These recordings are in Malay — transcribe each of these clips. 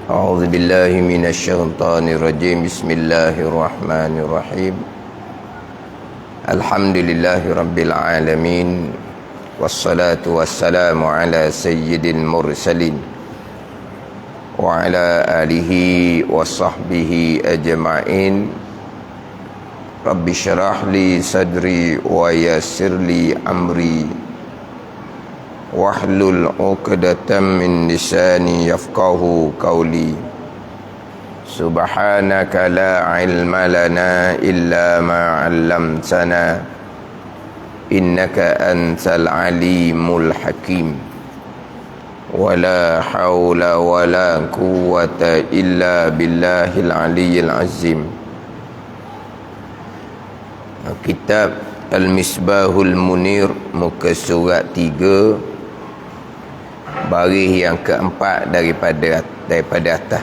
أعوذ بالله من الشيطان الرجيم. بسم الله الرحمن الرحيم. الحمد لله رب العالمين، والصلاة والسلام على سيد المرسلين وعلى آله وصحبه أجمعين. رب اشرح لي صدري ويسر لي أمري wahlul 'uqdatam min lisani yafqahu qawli. Subhanaka la ilma lana illa ma 'allamtana innaka antal alimul hakim. Wala haula wala quwwata illa billahil aliyyil azim. Kitab Al-Misbahul Munir, muka surat 3, baris yang keempat daripada atas.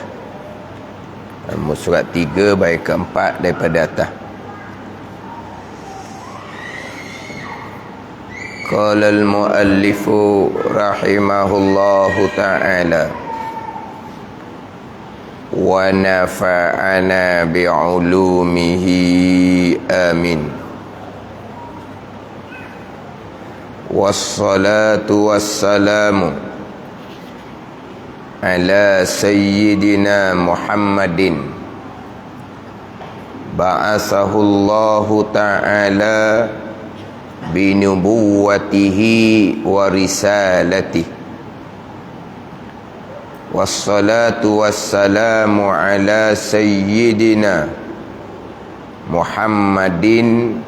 Surat 3 baris keempat daripada atas. Qala al-muallifu rahimahullahu ta'ala wa nafa'ana bi'ulumihi amin. Wassalatu wassalamu ala sayyidina Muhammadin ba'asahullahu ta'ala binubuwwatihi wa risalatihi. Wassalatu wassalamu ala sayyidina Muhammadin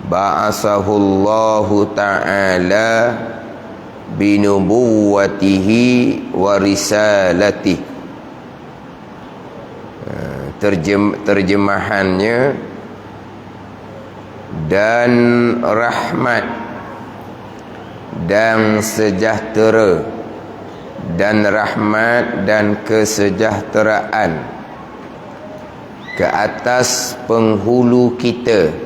ba'asahullahu ta'ala binubuwwatihi wa risalatihi. Terjemahannya, dan rahmat dan sejahtera, dan rahmat dan kesejahteraan ke atas penghulu kita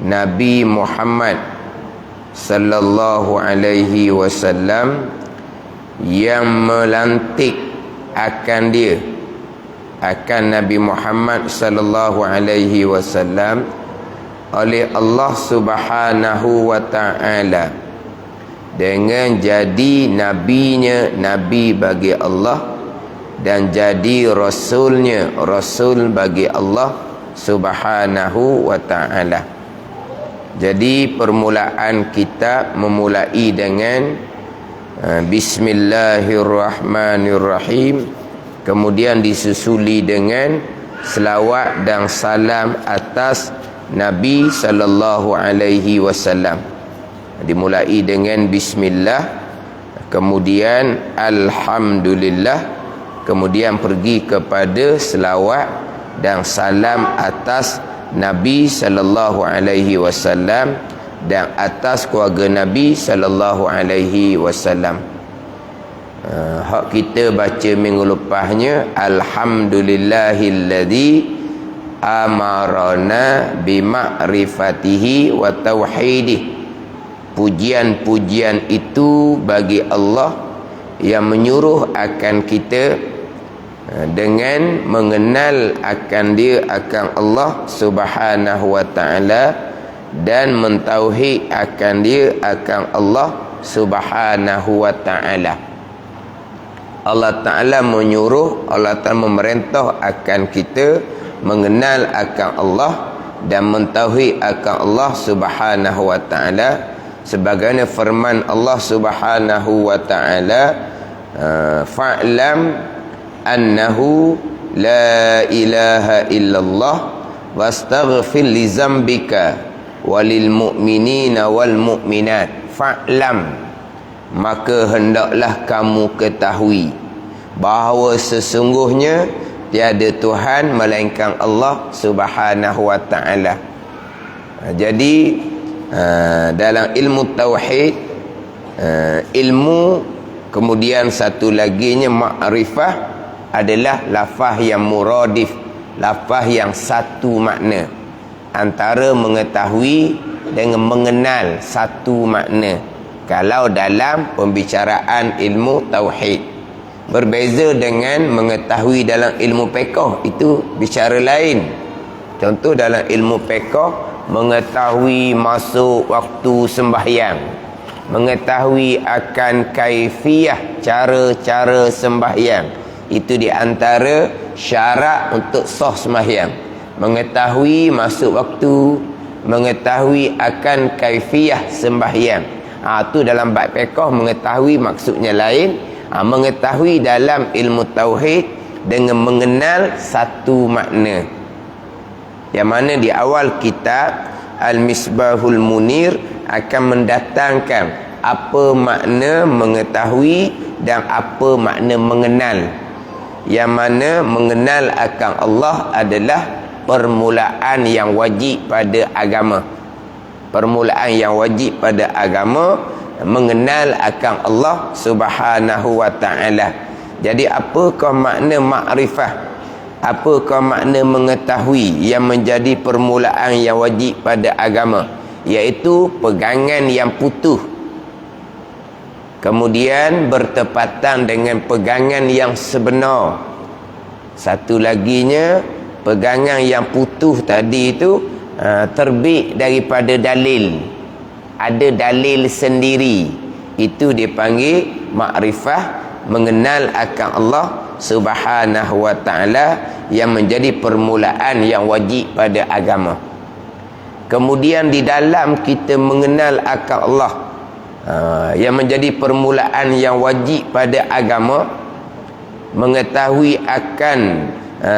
Nabi Muhammad sallallahu alaihi wasallam, yang melantik akan dia, akan Nabi Muhammad sallallahu alaihi wasallam oleh Allah Subhanahu wa ta'ala, dengan jadi nabinya, nabi bagi Allah, dan jadi rasulnya, rasul bagi Allah Subhanahu wa ta'ala. Jadi permulaan kita memulai dengan Bismillahirrahmanirrahim, kemudian disusuli dengan selawat dan salam atas Nabi sallallahu alaihi wasallam. Dimulai dengan bismillah, kemudian alhamdulillah, kemudian pergi kepada selawat dan salam atas Nabi sallallahu alaihi wasallam dan atas keluarga Nabi sallallahu alaihi wasallam. Hak kita baca minggu lepasnya, alhamdulillahilladzi amarana bima'rifatihi wa tauhidih. Pujian-pujian itu bagi Allah yang menyuruh akan kita dengan mengenal akan dia, akan Allah Subhanahu wa ta'ala, dan mentauhid akan dia, akan Allah Subhanahu wa ta'ala. Allah Ta'ala menyuruh, Allah Ta'ala memerintah akan kita mengenal akan Allah dan mentauhid akan Allah Subhanahu wa ta'ala, sebagaimana firman Allah Subhanahu wa ta'ala, fa'lam annahu la ilaha illallah wastaghfir li zambika walil mu'minina wal mu'minat. Fa'lam, maka hendaklah kamu ketahui bahawa sesungguhnya tiada Tuhan melainkan Allah Subhanahu wa ta'ala. Jadi dalam ilmu tauhid, ilmu, kemudian satu laginya ma'rifah, adalah lafaz yang muradif, lafaz yang satu makna, antara mengetahui dengan mengenal satu makna kalau dalam pembicaraan ilmu tauhid. Berbeza dengan mengetahui dalam ilmu fiqh, itu bicara lain. Contoh dalam ilmu fiqh, mengetahui masuk waktu sembahyang, mengetahui akan kaifiyah, cara-cara sembahyang, itu di antara syarat untuk sah sembahyang. Mengetahui masuk waktu, mengetahui akan kaifiyah sembahyang. Itu dalam bab fiqh mengetahui maksudnya lain. Mengetahui dalam ilmu tauhid dengan mengenal satu makna, yang mana di awal kitab Al-Misbahul Munir akan mendatangkan apa makna mengetahui dan apa makna mengenal. Yang mana mengenal akan Allah adalah permulaan yang wajib pada agama. Permulaan yang wajib pada agama, mengenal akan Allah Subhanahu wa ta'ala. Jadi apakah makna makrifah, apakah makna mengetahui yang menjadi permulaan yang wajib pada agama? Iaitu pegangan yang putus, kemudian bertepatan dengan pegangan yang sebenar. Satu laginya, pegangan yang putus tadi itu terbit daripada dalil, ada dalil sendiri, itu dipanggil makrifah, mengenal akan Allah Subhanahu wa ta'ala, yang menjadi permulaan yang wajib pada agama. Kemudian di dalam kita mengenal akan Allah, yang menjadi permulaan yang wajib pada agama, mengetahui akan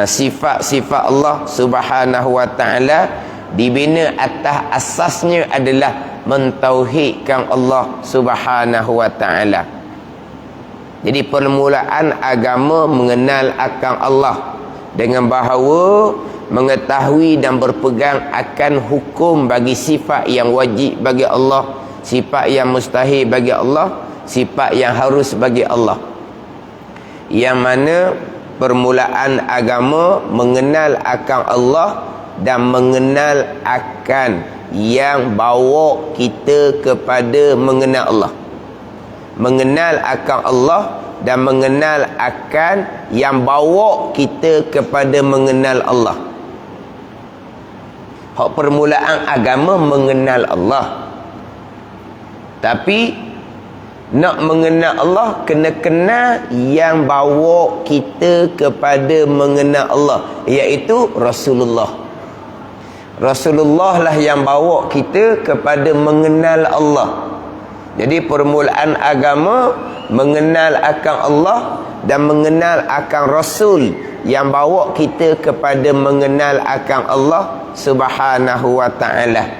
sifat-sifat Allah Subhanahu wa ta'ala, dibina atas asasnya adalah mentauhidkan Allah Subhanahu wa ta'ala. Jadi permulaan agama mengenal akan Allah dengan bahawa mengetahui dan berpegang akan hukum bagi sifat yang wajib bagi Allah, sifat yang mustahil bagi Allah, sifat yang harus bagi Allah. Yang mana permulaan agama mengenal akan Allah dan mengenal akan yang bawa kita kepada mengenal Allah. Mengenal akan Allah dan mengenal akan yang bawa kita kepada mengenal Allah. Hak permulaan agama mengenal Allah. Tapi nak mengenal Allah, kena kenal yang bawa kita kepada mengenal Allah, iaitu Rasulullah. Rasulullah lah yang bawa kita kepada mengenal Allah. Jadi permulaan agama mengenal akan Allah dan mengenal akan Rasul, yang bawa kita kepada mengenal akan Allah Subhanahu wa ta'ala.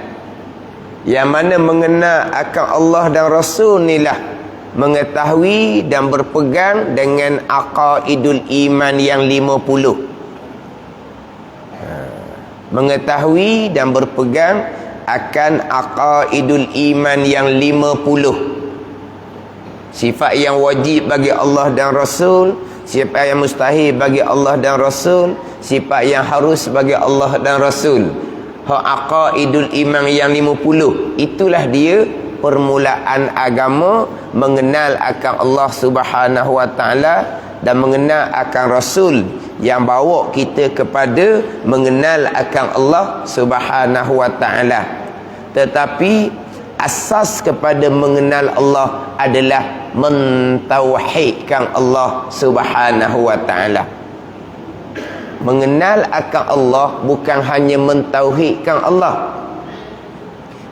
Yang mana mengenal akan Allah dan Rasul inilah mengetahui dan berpegang dengan aqaidul iman yang 50. Mengetahui dan berpegang akan aqaidul iman yang 50. Sifat yang wajib bagi Allah dan Rasul, sifat yang mustahil bagi Allah dan Rasul, sifat yang harus bagi Allah dan Rasul. Aqaidul iman yang 50, itulah dia permulaan agama mengenal akan Allah Subhanahu wa ta'ala dan mengenal akan Rasul, yang bawa kita kepada mengenal akan Allah Subhanahu wa ta'ala. Tetapi asas kepada mengenal Allah adalah mentauhidkan Allah Subhanahu wa ta'ala. Mengenal akan Allah bukan hanya mentauhidkan Allah.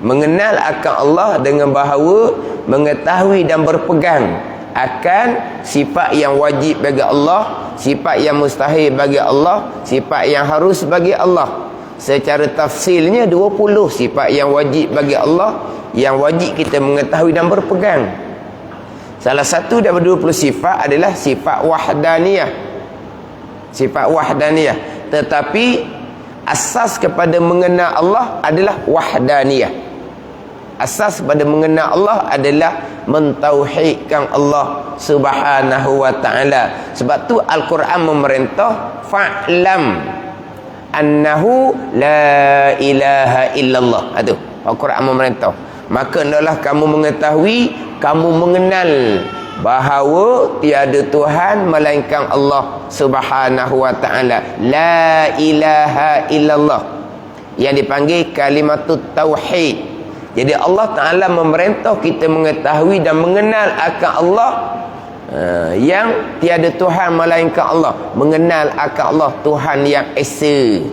Mengenal akan Allah dengan bahawa mengetahui dan berpegang akan sifat yang wajib bagi Allah, sifat yang mustahil bagi Allah, sifat yang harus bagi Allah. Secara tafsilnya 20 sifat yang wajib bagi Allah, yang wajib kita mengetahui dan berpegang. Salah satu daripada 20 sifat adalah sifat wahdaniyah. Sifat wahdaniyah. Tetapi asas kepada mengenal Allah adalah wahdaniyah. Asas pada mengenal Allah adalah mentauhidkan Allah Subhanahu wa ta'ala. Sebab tu Al-Quran memerintah fa'lam annahu la ilaha illallah. Itu Al-Quran memerintah. Maka hendaklah kamu mengetahui, kamu mengenal bahawa tiada Tuhan melainkan Allah Subhanahu wa taala. La ilaha illallah, yang dipanggil kalimatut tauhid. Jadi Allah Taala memerintah kita mengetahui dan mengenal akan Allah, yang tiada Tuhan melainkan Allah, mengenal akan Allah Tuhan yang esa.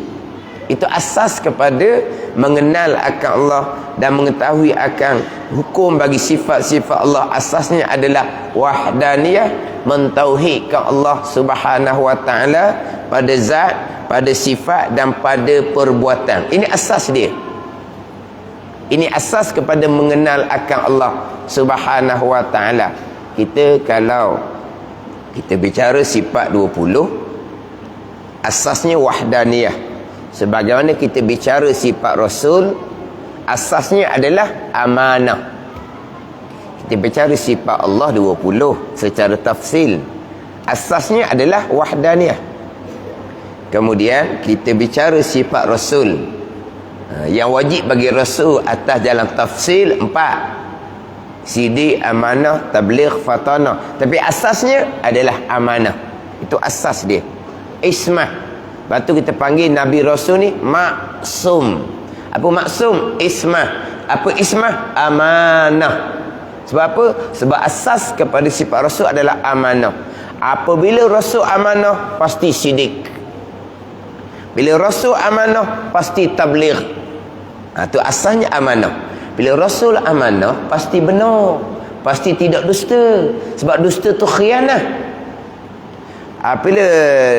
Itu asas kepada mengenal akan Allah dan mengetahui akan hukum bagi sifat-sifat Allah. Asasnya adalah wahdaniyah, mentauhidkan Allah Subhanahu wa taala pada zat, pada sifat dan pada perbuatan. Ini asas dia. Ini asas kepada mengenal akan Allah Subhanahu wa taala. Kita kalau kita bicara sifat 20, asasnya wahdaniyah. Sebagaimana kita bicara sifat Rasul, asasnya adalah amanah. Kita bicara sifat Allah 20 secara tafsil, asasnya adalah wahdaniyah. Kemudian kita bicara sifat Rasul, yang wajib bagi Rasul atas jalan tafsil 4: sidik, amanah, tabligh, fatanah. Tapi asasnya adalah amanah. Itu asas dia. Ismah. Lepas tu kita panggil Nabi Rasul ni maksum. Apa maksum? Ismah. Apa ismah? Amanah. Sebab apa? Sebab asas kepada sifat Rasul adalah amanah. Apabila Rasul amanah, pasti sidik. Bila Rasul amanah, pasti tabligh. Itu asasnya amanah. Bila Rasul amanah, pasti benar, pasti tidak dusta. Sebab dusta tu khianah. Bila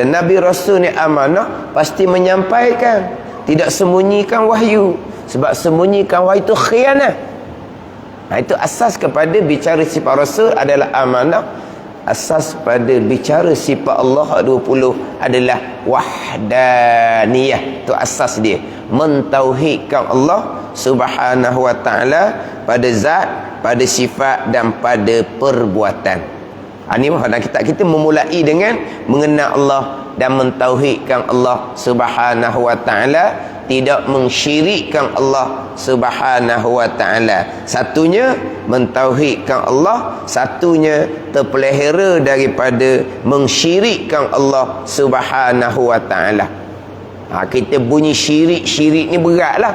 Nabi Rasul ni amanah, pasti menyampaikan, tidak sembunyikan wahyu. Sebab sembunyikan wahyu itu khianah. Itu asas kepada bicara sifat Rasul adalah amanah. Asas pada bicara sifat Allah 20 adalah wahdaniyah. Itu asas dia. Mentauhidkan Allah Subhanahu wa taala pada zat, pada sifat dan pada perbuatan. Ini dalam kitab kita memulai dengan mengenal Allah dan mentauhidkan Allah Subhanahu wa taala, tidak mensyirikkan Allah Subhanahu wa taala. Satunya mentauhidkan Allah, satunya terpelihara daripada mensyirikkan Allah Subhanahu wa taala. Kita bunyi syirik ni beratlah.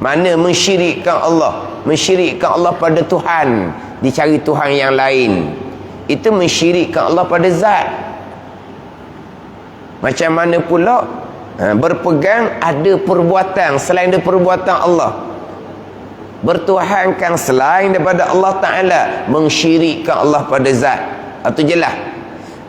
Mana mensyirikkan Allah? Mensyirikkan Allah pada Tuhan, dicari Tuhan yang lain. Itu mensyirikkan Allah pada zat. Macam mana pula berpegang ada perbuatan selain daripada perbuatan Allah, bertuhankan selain daripada Allah Ta'ala, mensyirikkan Allah pada zat. Itu jelas.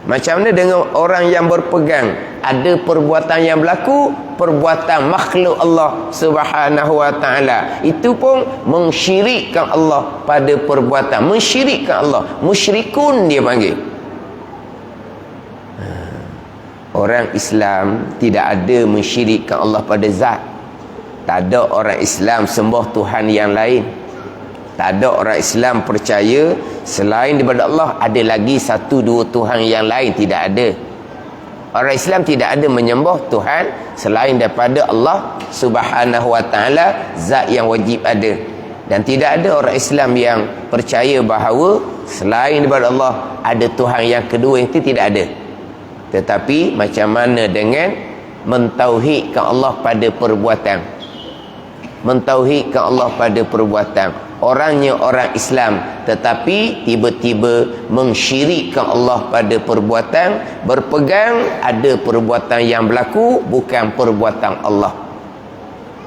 Macam mana dengan orang yang berpegang ada perbuatan yang berlaku, perbuatan makhluk Allah Subhanahu wa taala, itu pun mensyirikkan Allah pada perbuatan, mensyirikkan Allah, musyrikun dia panggil. Orang Islam tidak ada mensyirikkan Allah pada zat. Tak ada orang Islam sembah Tuhan yang lain. Tak ada orang Islam percaya selain daripada Allah ada lagi satu dua Tuhan yang lain. Tidak ada. Orang Islam tidak ada menyembah Tuhan selain daripada Allah Subhanahu wa taala, zat yang wajib ada. Dan tidak ada orang Islam yang percaya bahawa selain daripada Allah ada Tuhan yang kedua, itu tidak ada. Tetapi macam mana dengan mentauhidkan Allah pada perbuatan? Mentauhidkan Allah pada perbuatan. Orangnya orang Islam tetapi tiba-tiba mensyirikkan Allah pada perbuatan, berpegang ada perbuatan yang berlaku bukan perbuatan Allah.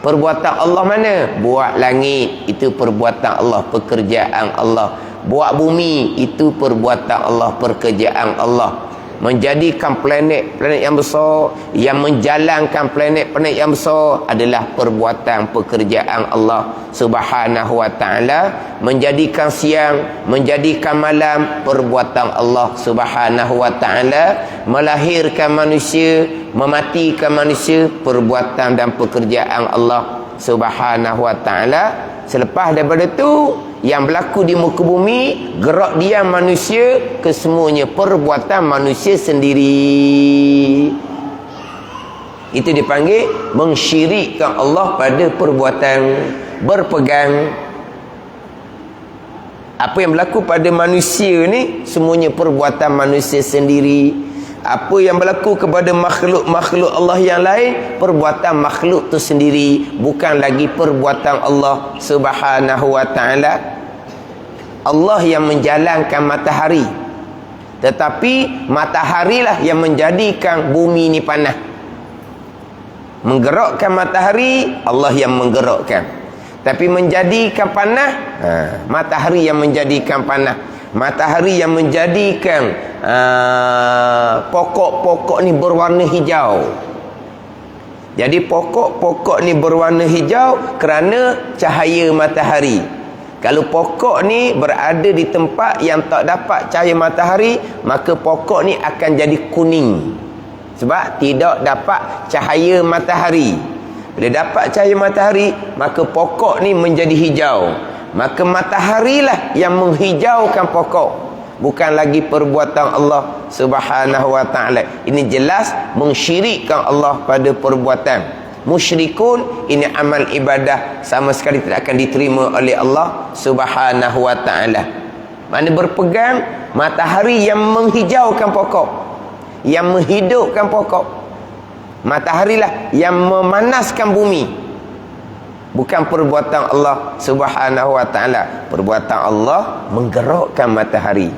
Perbuatan Allah mana? Buat langit, itu perbuatan Allah, pekerjaan Allah. Buat bumi, itu perbuatan Allah, pekerjaan Allah. Menjadikan planet-planet yang besar, yang menjalankan planet-planet yang besar adalah perbuatan pekerjaan Allah Subhanahu wa taala. Menjadikan siang, menjadikan malam, perbuatan Allah Subhanahu wa taala. Melahirkan manusia, mematikan manusia, perbuatan dan pekerjaan Allah Subhanahu wa taala. Selepas daripada itu, yang berlaku di muka bumi, gerak diam manusia, kesemuanya perbuatan manusia sendiri. Itu dipanggil mensyirikkan Allah pada perbuatan, berpegang Apa yang berlaku pada manusia ni semuanya perbuatan manusia sendiri. Apa yang berlaku kepada makhluk-makhluk Allah yang lain, perbuatan makhluk tu sendiri, bukan lagi perbuatan Allah Subhanahu wa taala. Allah yang menjalankan matahari, tetapi matahari lah yang menjadikan bumi ni panas. Menggerakkan matahari, Allah yang menggerakkan. Tapi menjadikan panas, matahari yang menjadikan panas. Matahari yang menjadikan pokok-pokok ni berwarna hijau. Jadi pokok-pokok ni berwarna hijau kerana cahaya matahari. Kalau pokok ni berada di tempat yang tak dapat cahaya matahari, maka pokok ni akan jadi kuning. Sebab tidak dapat cahaya matahari. Bila dapat cahaya matahari, maka pokok ni menjadi hijau. Maka mataharilah yang menghijaukan pokok, bukan lagi perbuatan Allah Subhanahu wa taala. Ini jelas mensyirikkan Allah pada perbuatan. Musyrikun, ini amal ibadah sama sekali tidak akan diterima oleh Allah Subhanahu wa taala. Mana berpegang matahari yang menghijaukan pokok, yang menghidupkan pokok. Mataharilah yang memanaskan bumi, bukan perbuatan Allah Subhanahu wa taala. Perbuatan Allah menggerakkan matahari.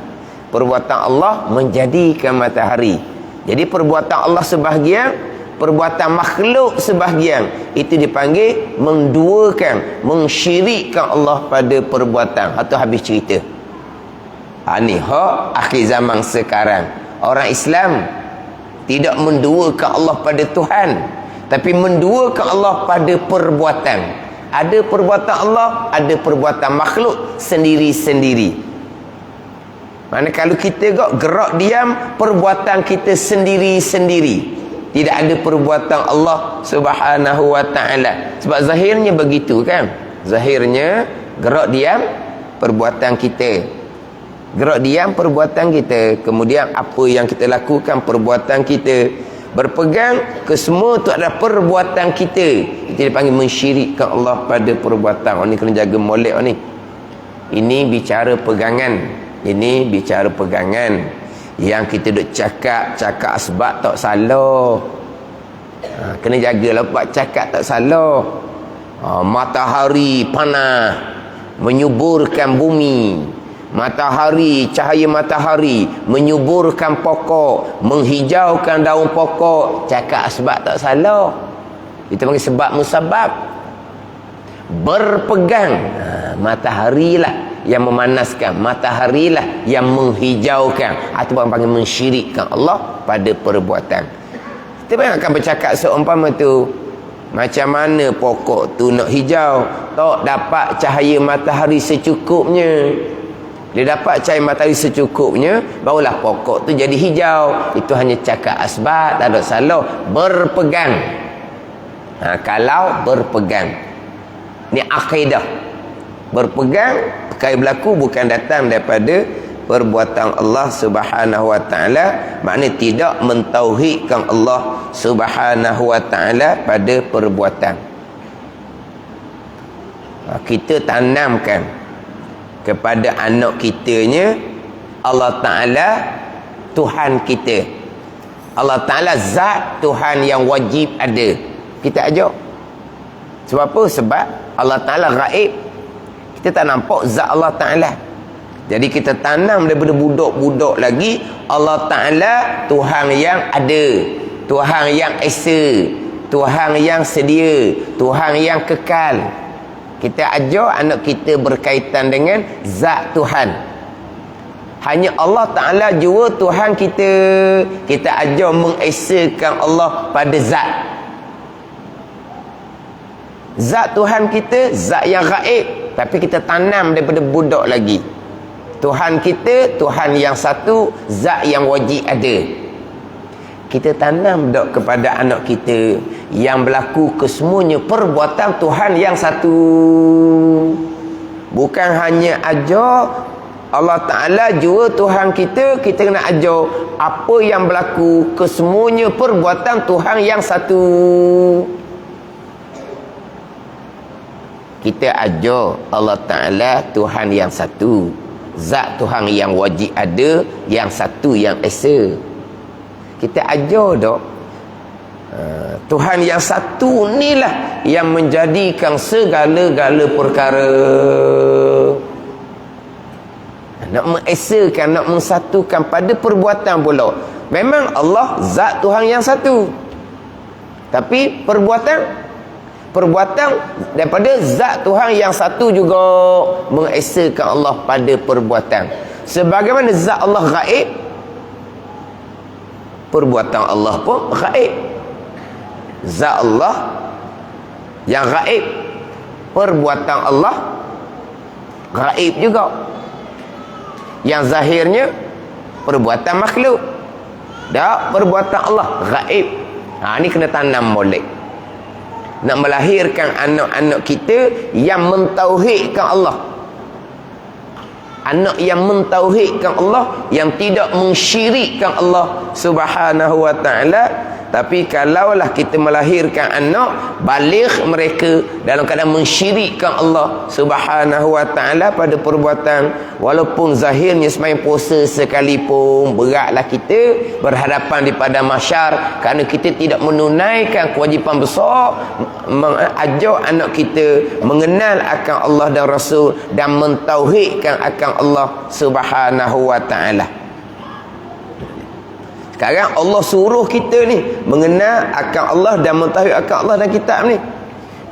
Perbuatan Allah menjadikan matahari. Jadi perbuatan Allah sebahagian, perbuatan makhluk sebahagian, itu dipanggil menduakan, mensyirikkan Allah pada perbuatan. Atau habis cerita. Ni hak akhir zaman sekarang. Orang Islam tidak menduakan Allah pada Tuhan, tapi menduakan Allah pada perbuatan. Ada perbuatan Allah, ada perbuatan makhluk sendiri-sendiri. Mana kalau kita gerak diam, perbuatan kita sendiri-sendiri. Tidak ada perbuatan Allah Subhanahu wa taala. Sebab zahirnya begitu kan? Zahirnya gerak diam perbuatan kita. Gerak diam perbuatan kita. Kemudian apa yang kita lakukan perbuatan kita. Berpegang ke semua itu adalah perbuatan kita. Itu dipanggil mensyirikkan Allah pada perbuatan. Ini kena jaga molek ni. Ini bicara pegangan. Ini bicara pegangan. Yang kita duk cakap sebab tak salah. Kena jagalah buat cakap tak salah. Matahari panas menyuburkan bumi. Matahari, cahaya matahari menyuburkan pokok, menghijaukan daun pokok. Cakap sebab tak salah. Itu panggil sebab musabab. Berpegang, mataharilah yang memanaskan, mataharilah yang menghijaukan. Itu panggil mensyirikkan Allah pada perbuatan. Kita akan bercakap seumpama tu, macam mana pokok tu nak hijau, tak dapat cahaya matahari secukupnya. Dia dapat cahaya matahari secukupnya, barulah pokok tu jadi hijau. Itu hanya cakap asbab, tak ada salah. Berpegang. Kalau berpegang, ni akidah. Berpegang, perkara berlaku bukan datang daripada perbuatan Allah Subhanahu wa taala. Maknanya tidak mentauhidkan Allah Subhanahu wa taala pada perbuatan. Kita tanamkan kepada anak kitanya Allah Ta'ala Tuhan kita. Allah Ta'ala zat Tuhan yang wajib ada. Kita ajar. Sebab apa? Sebab Allah Ta'ala gaib. Kita tak nampak zat Allah Ta'ala. Jadi kita tanam daripada budak-budak lagi, Allah Ta'ala Tuhan yang ada, Tuhan yang esa, Tuhan yang sedia, Tuhan yang kekal. Kita ajar anak kita berkaitan dengan zat Tuhan. Hanya Allah Ta'ala jua Tuhan kita. Kita ajar mengesakan Allah pada zat. Zat Tuhan kita, zat yang gaib. Tapi kita tanam daripada budak lagi. Tuhan kita, Tuhan yang satu, zat yang wajib ada. Kita tanam dok kepada anak kita yang berlaku kesemuanya perbuatan Tuhan yang satu. Bukan hanya ajar Allah Ta'ala jua Tuhan kita, kita kena ajar apa yang berlaku kesemuanya perbuatan Tuhan yang satu. Kita ajar Allah Ta'ala Tuhan yang satu. zat Tuhan yang wajib ada, yang satu yang esa. Kita ajar dok, Tuhan yang satu inilah yang menjadikan segala-gala perkara. Nak mengesakan, nak mensatukan pada perbuatan pula. Memang Allah zat Tuhan yang satu, tapi perbuatan daripada zat Tuhan yang satu juga mengesakan Allah pada perbuatan. Sebagaimana zat Allah gaib, perbuatan Allah pun gaib. Zat Allah yang gaib, perbuatan Allah gaib juga. Yang zahirnya perbuatan makhluk, dak perbuatan Allah gaib. Ni kena tanam molek. Nak melahirkan anak-anak kita yang mentauhidkan Allah. Anak yang mentauhidkan Allah, yang tidak mensyirikkan Allah Subhanahu wa ta'ala. Tapi kalaulah kita melahirkan anak baligh mereka dalam keadaan mensyirikkan Allah Subhanahu wa ta'ala pada perbuatan, walaupun zahirnya semain puasa sekalipun, beratlah kita berhadapan di padang mahsyar kerana kita tidak menunaikan kewajipan besar mengajar anak kita mengenal akan Allah dan Rasul dan mentauhidkan akan Allah Subhanahu wa ta'ala. Sekarang Allah suruh kita ni mengenal akan Allah dan mentauhid akan Allah dan kitab ni.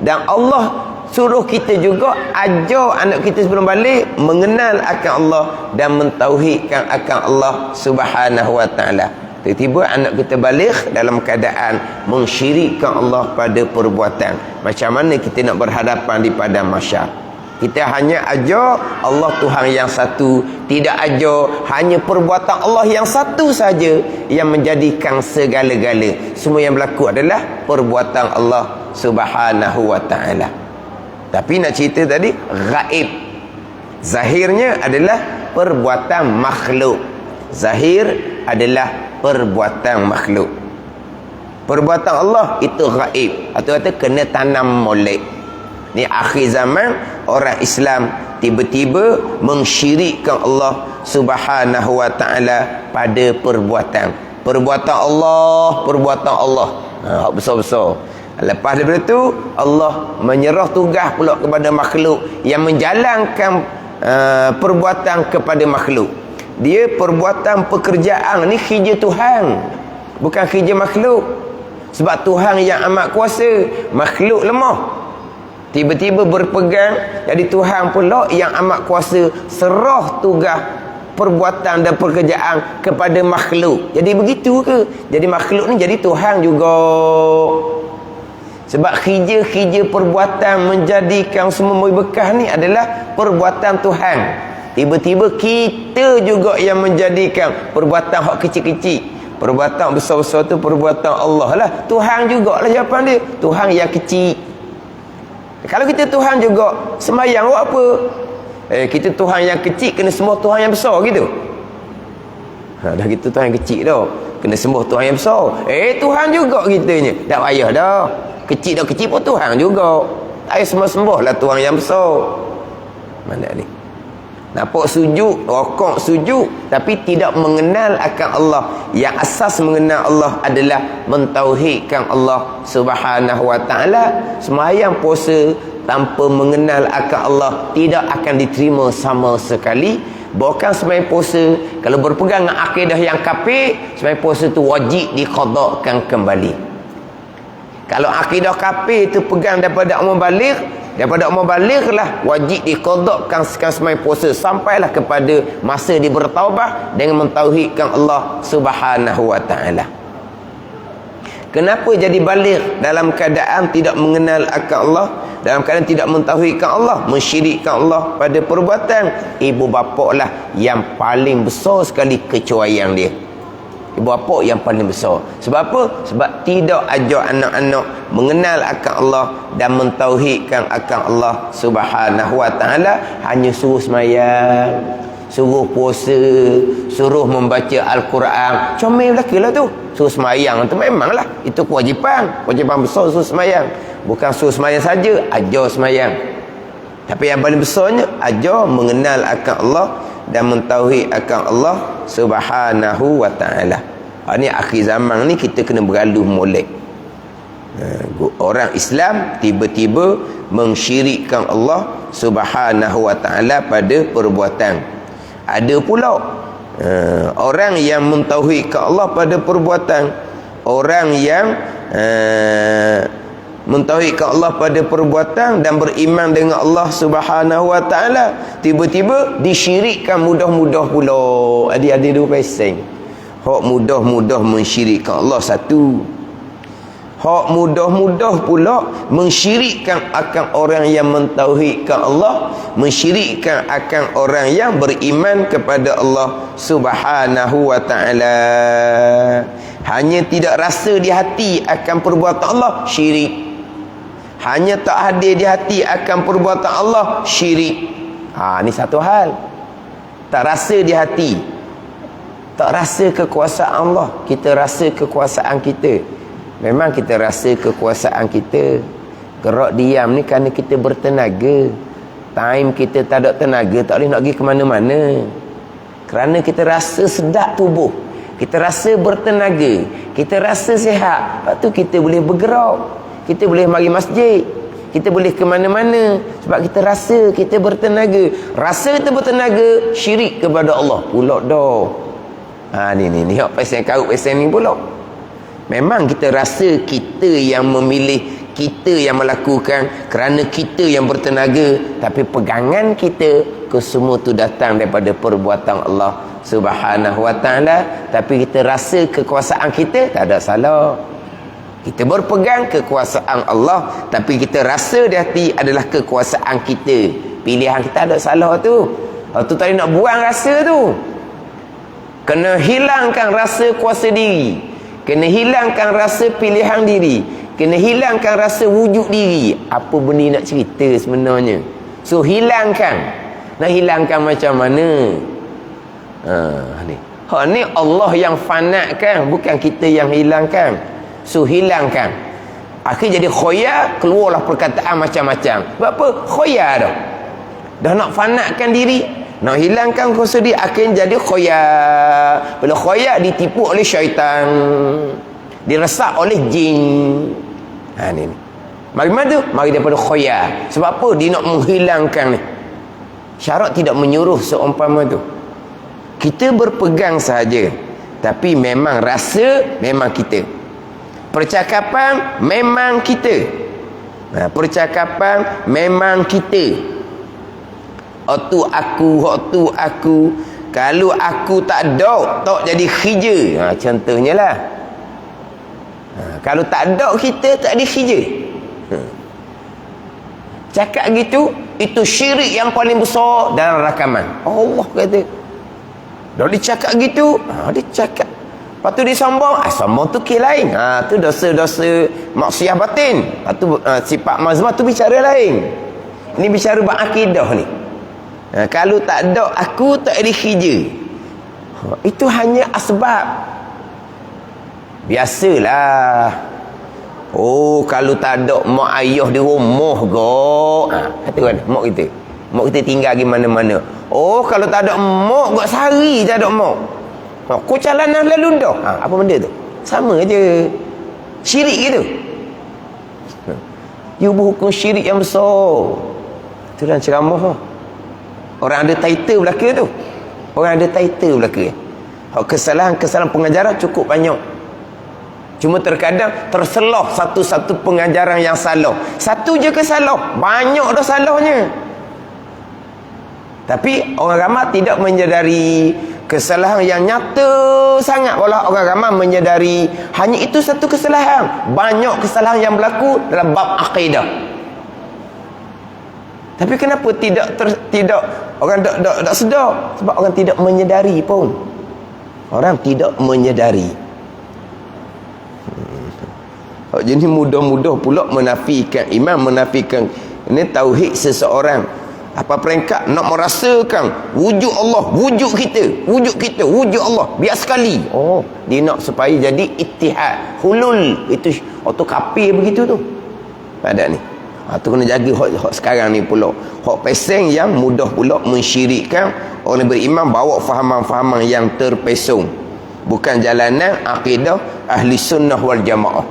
Dan Allah suruh kita juga ajar anak kita sebelum balik mengenal akan Allah dan mentauhidkan akan Allah Subhanahu wa ta'ala. Tiba-tiba anak kita balik dalam keadaan mensyirikkan Allah pada perbuatan. Macam mana kita nak berhadapan di padang mahsyar? Kita hanya ajar Allah Tuhan yang satu, tidak ajar hanya perbuatan Allah yang satu saja yang menjadikan segala-gala. Semua yang berlaku adalah perbuatan Allah Subhanahu wa ta'ala. Tapi nak cerita tadi gaib, zahirnya adalah perbuatan makhluk. Zahir adalah perbuatan makhluk. Perbuatan Allah itu gaib, atau kata kena tanam molek. Ni akhir zaman orang Islam tiba-tiba mensyirikkan Allah Subhanahu wa ta'ala pada perbuatan. Perbuatan Allah besar-besar. Lepas daripada itu Allah menyerah tugas pula kepada makhluk yang menjalankan perbuatan kepada makhluk. Dia perbuatan pekerjaan ni kerja Tuhan, bukan kerja makhluk. Sebab Tuhan yang amat kuasa, makhluk lemah. Tiba-tiba berpegang, jadi Tuhan pula yang amat kuasa serah tugas perbuatan dan pekerjaan kepada makhluk. Jadi begitu ke? Jadi makhluk ni jadi Tuhan juga. Sebab kerja-kerja perbuatan menjadikan semua bekas ni adalah perbuatan Tuhan. Tiba-tiba kita juga yang menjadikan perbuatan hak kecil-kecil. Perbuatan besar-besar tu perbuatan Allah lah. Tuhan jugalah jawapan dia. Tuhan yang kecil. Kalau kita Tuhan juga, sembahyang buat apa? Kita Tuhan yang kecil, kena sembah Tuhan yang besar gitu. Dah kita Tuhan yang kecil dah, kena sembah Tuhan yang besar. Tuhan juga kitanya. Tak payah dah. Kecil dah kecil pun Tuhan juga. Tak payah sembah lah Tuhan yang besar. Mana ni? Nampak sujud, rokok sujud, tapi tidak mengenal akan Allah. Yang asas mengenal Allah adalah mentauhidkan Allah Subhanahu wa ta'ala. Sembahyang puasa tanpa mengenal akan Allah tidak akan diterima sama sekali. Bahkan sembahyang puasa kalau berpegang dengan akidah yang kafir, sembahyang puasa tu wajib diqadakkan kembali. Kalau akidah kafir itu pegang daripada umur baligh, daripada umur baligh lah wajib diqadakkan sembahyang puasa sampailah kepada masa dia bertaubat dengan mentauhidkan Allah Subhanahu wa ta'ala. Kenapa jadi baligh dalam keadaan tidak mengenal akan Allah, dalam keadaan tidak mentauhidkan Allah, mensyirikkan Allah pada perbuatan? Ibu bapa lah yang paling besar sekali kecuaian dia. Ibu bapa yang paling besar. Sebab apa? Sebab tidak ajar anak-anak mengenal akan Allah dan mentauhidkan akan Allah Subhanahu wa ta'ala. Hanya suruh sembahyang, suruh puasa, suruh membaca Al-Quran. Comel lelaki lah tu. Suruh sembahyang tu memanglah itu kewajipan besar, suruh sembahyang. Bukan suruh sembahyang saja, ajar sembahyang. Tapi yang paling besarnya ajar mengenal akan Allah dan mentauhid akan Allah Subhanahu wa ta'ala. Ini akhir zaman ni kita kena bergaluh molek. Orang Islam tiba-tiba mensyirikkan Allah Subhanahu wa ta'ala pada perbuatan. Ada pula orang yang mentauhidkan Allah pada perbuatan, orang yang mentauhidkan Allah pada perbuatan dan beriman dengan Allah Subhanahu wa ta'ala, tiba-tiba disyirikkan mudah-mudah pula. Ada dua pasang. Hak mudah-mudah mensyirikkan Allah satu, hak mudah-mudah pula mensyirikkan akan orang yang mentauhidkan Allah, mensyirikkan akan orang yang beriman kepada Allah Subhanahu wa ta'ala. Hanya tidak rasa di hati akan perbuatan Allah, syirik. Hanya tak hadir di hati akan perbuatan Allah, syirik. Ni satu hal. Tak rasa di hati, tak rasa kekuasaan Allah. Kita rasa kekuasaan kita. Memang kita rasa kekuasaan kita. Gerak diam ni kerana kita bertenaga. Time kita tak ada tenaga, tak boleh nak pergi ke mana-mana. Kerana kita rasa sedap tubuh, kita rasa bertenaga, kita rasa sihat. Lepas tu kita boleh bergerak, kita boleh mari masjid, kita boleh ke mana-mana. Sebab kita rasa kita bertenaga. Rasa kita bertenaga, syirik kepada Allah pula dah. Ni hak pasal karut pasal ni pula. Memang kita rasa kita yang memilih, kita yang melakukan, kerana kita yang bertenaga, tapi pegangan kita kesemua tu datang daripada perbuatan Allah Subhanahu wa ta'ala. Tapi kita rasa kekuasaan kita, tak ada salah. Kita berpegang kekuasaan Allah, tapi kita rasa di hati adalah kekuasaan kita. Pilihan kita ada salah tu. Tu tadi nak buang rasa tu. Kena hilangkan rasa kuasa diri, kena hilangkan rasa pilihan diri, kena hilangkan rasa wujud diri. Apa benda nak cerita sebenarnya? So hilangkan. Nak hilangkan macam mana? Ni Allah yang fanakan, bukan kita yang hilangkan. So hilangkan. Akhirnya jadi khoya, keluarlah perkataan macam-macam. Sebab apa? Khoya dah nak fanatkan diri, nak hilangkan kuasa diri, akhirnya jadi khoya. Bila khoya ditipu oleh syaitan, diresak oleh jin. Ni. Mari mana? Mari daripada khoya. Sebab apa? Dia nak menghilangkan ni. Syarat tidak menyuruh seumpama tu. Kita berpegang sahaja, tapi memang rasa memang kita. Percakapan memang kita. Percakapan memang kita. Waktu aku. Kalau aku tak ada, tak jadi khija. Contohnya lah. Kalau tak ada kita, tak ada khija. Cakap gitu, itu syirik yang paling besar dalam rakaman. Allah kata. Dah dicakap gitu, dia cakap. Lepas tu dia sombong. Sombong tu kes lain. Tu dosa-dosa maksiat batin. Lepas tu sifat mazmah tu bicara lain. Ini bicara berakidah ni. Kalau tak ada aku, tak ada khija. Itu hanya asbab. Biasalah. Kalau tak ada mak ayah di rumah ke, kata kan mak kita tinggal di mana-mana. Kalau tak ada mak, gak sehari tak ada mak. Kau calanan lalu dah. Apa benda tu? Sama je. Syirik gitu. You berhukum syirik yang besar. Itu dalam ceramah. Orang ada title belaka tu. Orang ada title belaka. Kesalahan-kesalahan pengajaran cukup banyak. Cuma terkadang terselah satu-satu pengajaran yang salah. Satu je ke salah, banyak dah salahnya. Tapi orang ramai tidak menyedari kesalahan yang nyata sangat. Walau orang ramai menyedari hanya itu satu kesalahan. Banyak kesalahan yang berlaku dalam bab akidah. Tapi kenapa tidak orang tak sedar? Sebab orang tidak menyedari pun. Orang tidak menyedari. Jadi mudah-mudah pula menafikan iman, menafikan ini tauhid seseorang. Apa peringkat nak merasakan wujud Allah, wujud kita, wujud Allah biar sekali. Dia nak supaya jadi ittihad, hulul. Itu auto kafir begitu tu. Ada ni. Tu kena jaga hak sekarang ni pula. Hak peseng yang mudah pula mensyirikkan orang beriman, bawa fahaman-fahaman yang terpesong, bukan jalanan akidah ahli sunnah wal jamaah.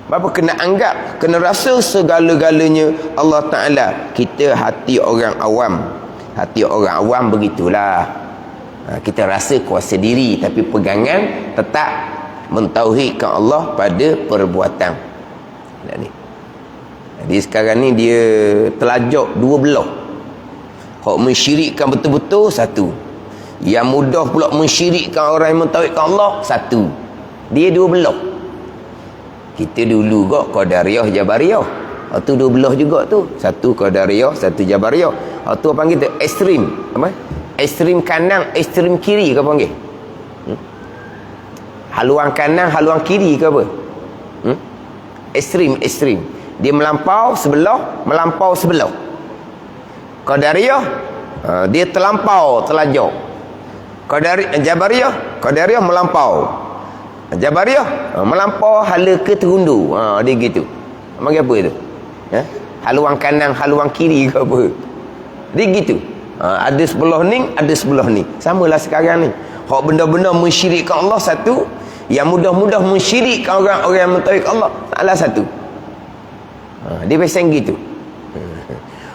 Bapa kena anggap, kena rasa segala-galanya Allah Ta'ala. Kita hati orang awam. Hati orang awam begitulah. Kita rasa kuasa diri, tapi pegangan tetap mentauhidkan Allah pada perbuatan. Jadi sekarang ni dia telajak dua belah. Hak mensyirikkan betul-betul satu. Yang mudah pula mensyirikkan orang yang mentauhidkan Allah satu. Dia dua belah. Kita dulu kok Qadariyah Jabariyah. Tu dua belah juga tu. Satu Qadariyah, satu Jabariyah. Tu apa panggil tu? Ekstrim. Apa? Ekstrim kanan, ekstrim kiri ke panggil? Haluan kanan, haluan kiri ke apa? Ekstrim, ekstrim. Dia melampau sebelah, melampau sebelah. Qadariyah, dia terlampau, telajak. Qadariyah melampau. Jabariyah melampau hala ke terundu. Dia gitu. Panggil apa tu? Haluan kanan, haluan kiri ke apa? Dia gitu. Ada sebelah ni, ada sebelah ni. Samalah sekarang ni. Hak benda-benda mensyirikkan Allah satu, yang mudah-mudah mensyirikkan orang-orang yang mentauhidkan Allah Ta'ala satu. Dia pasang gitu.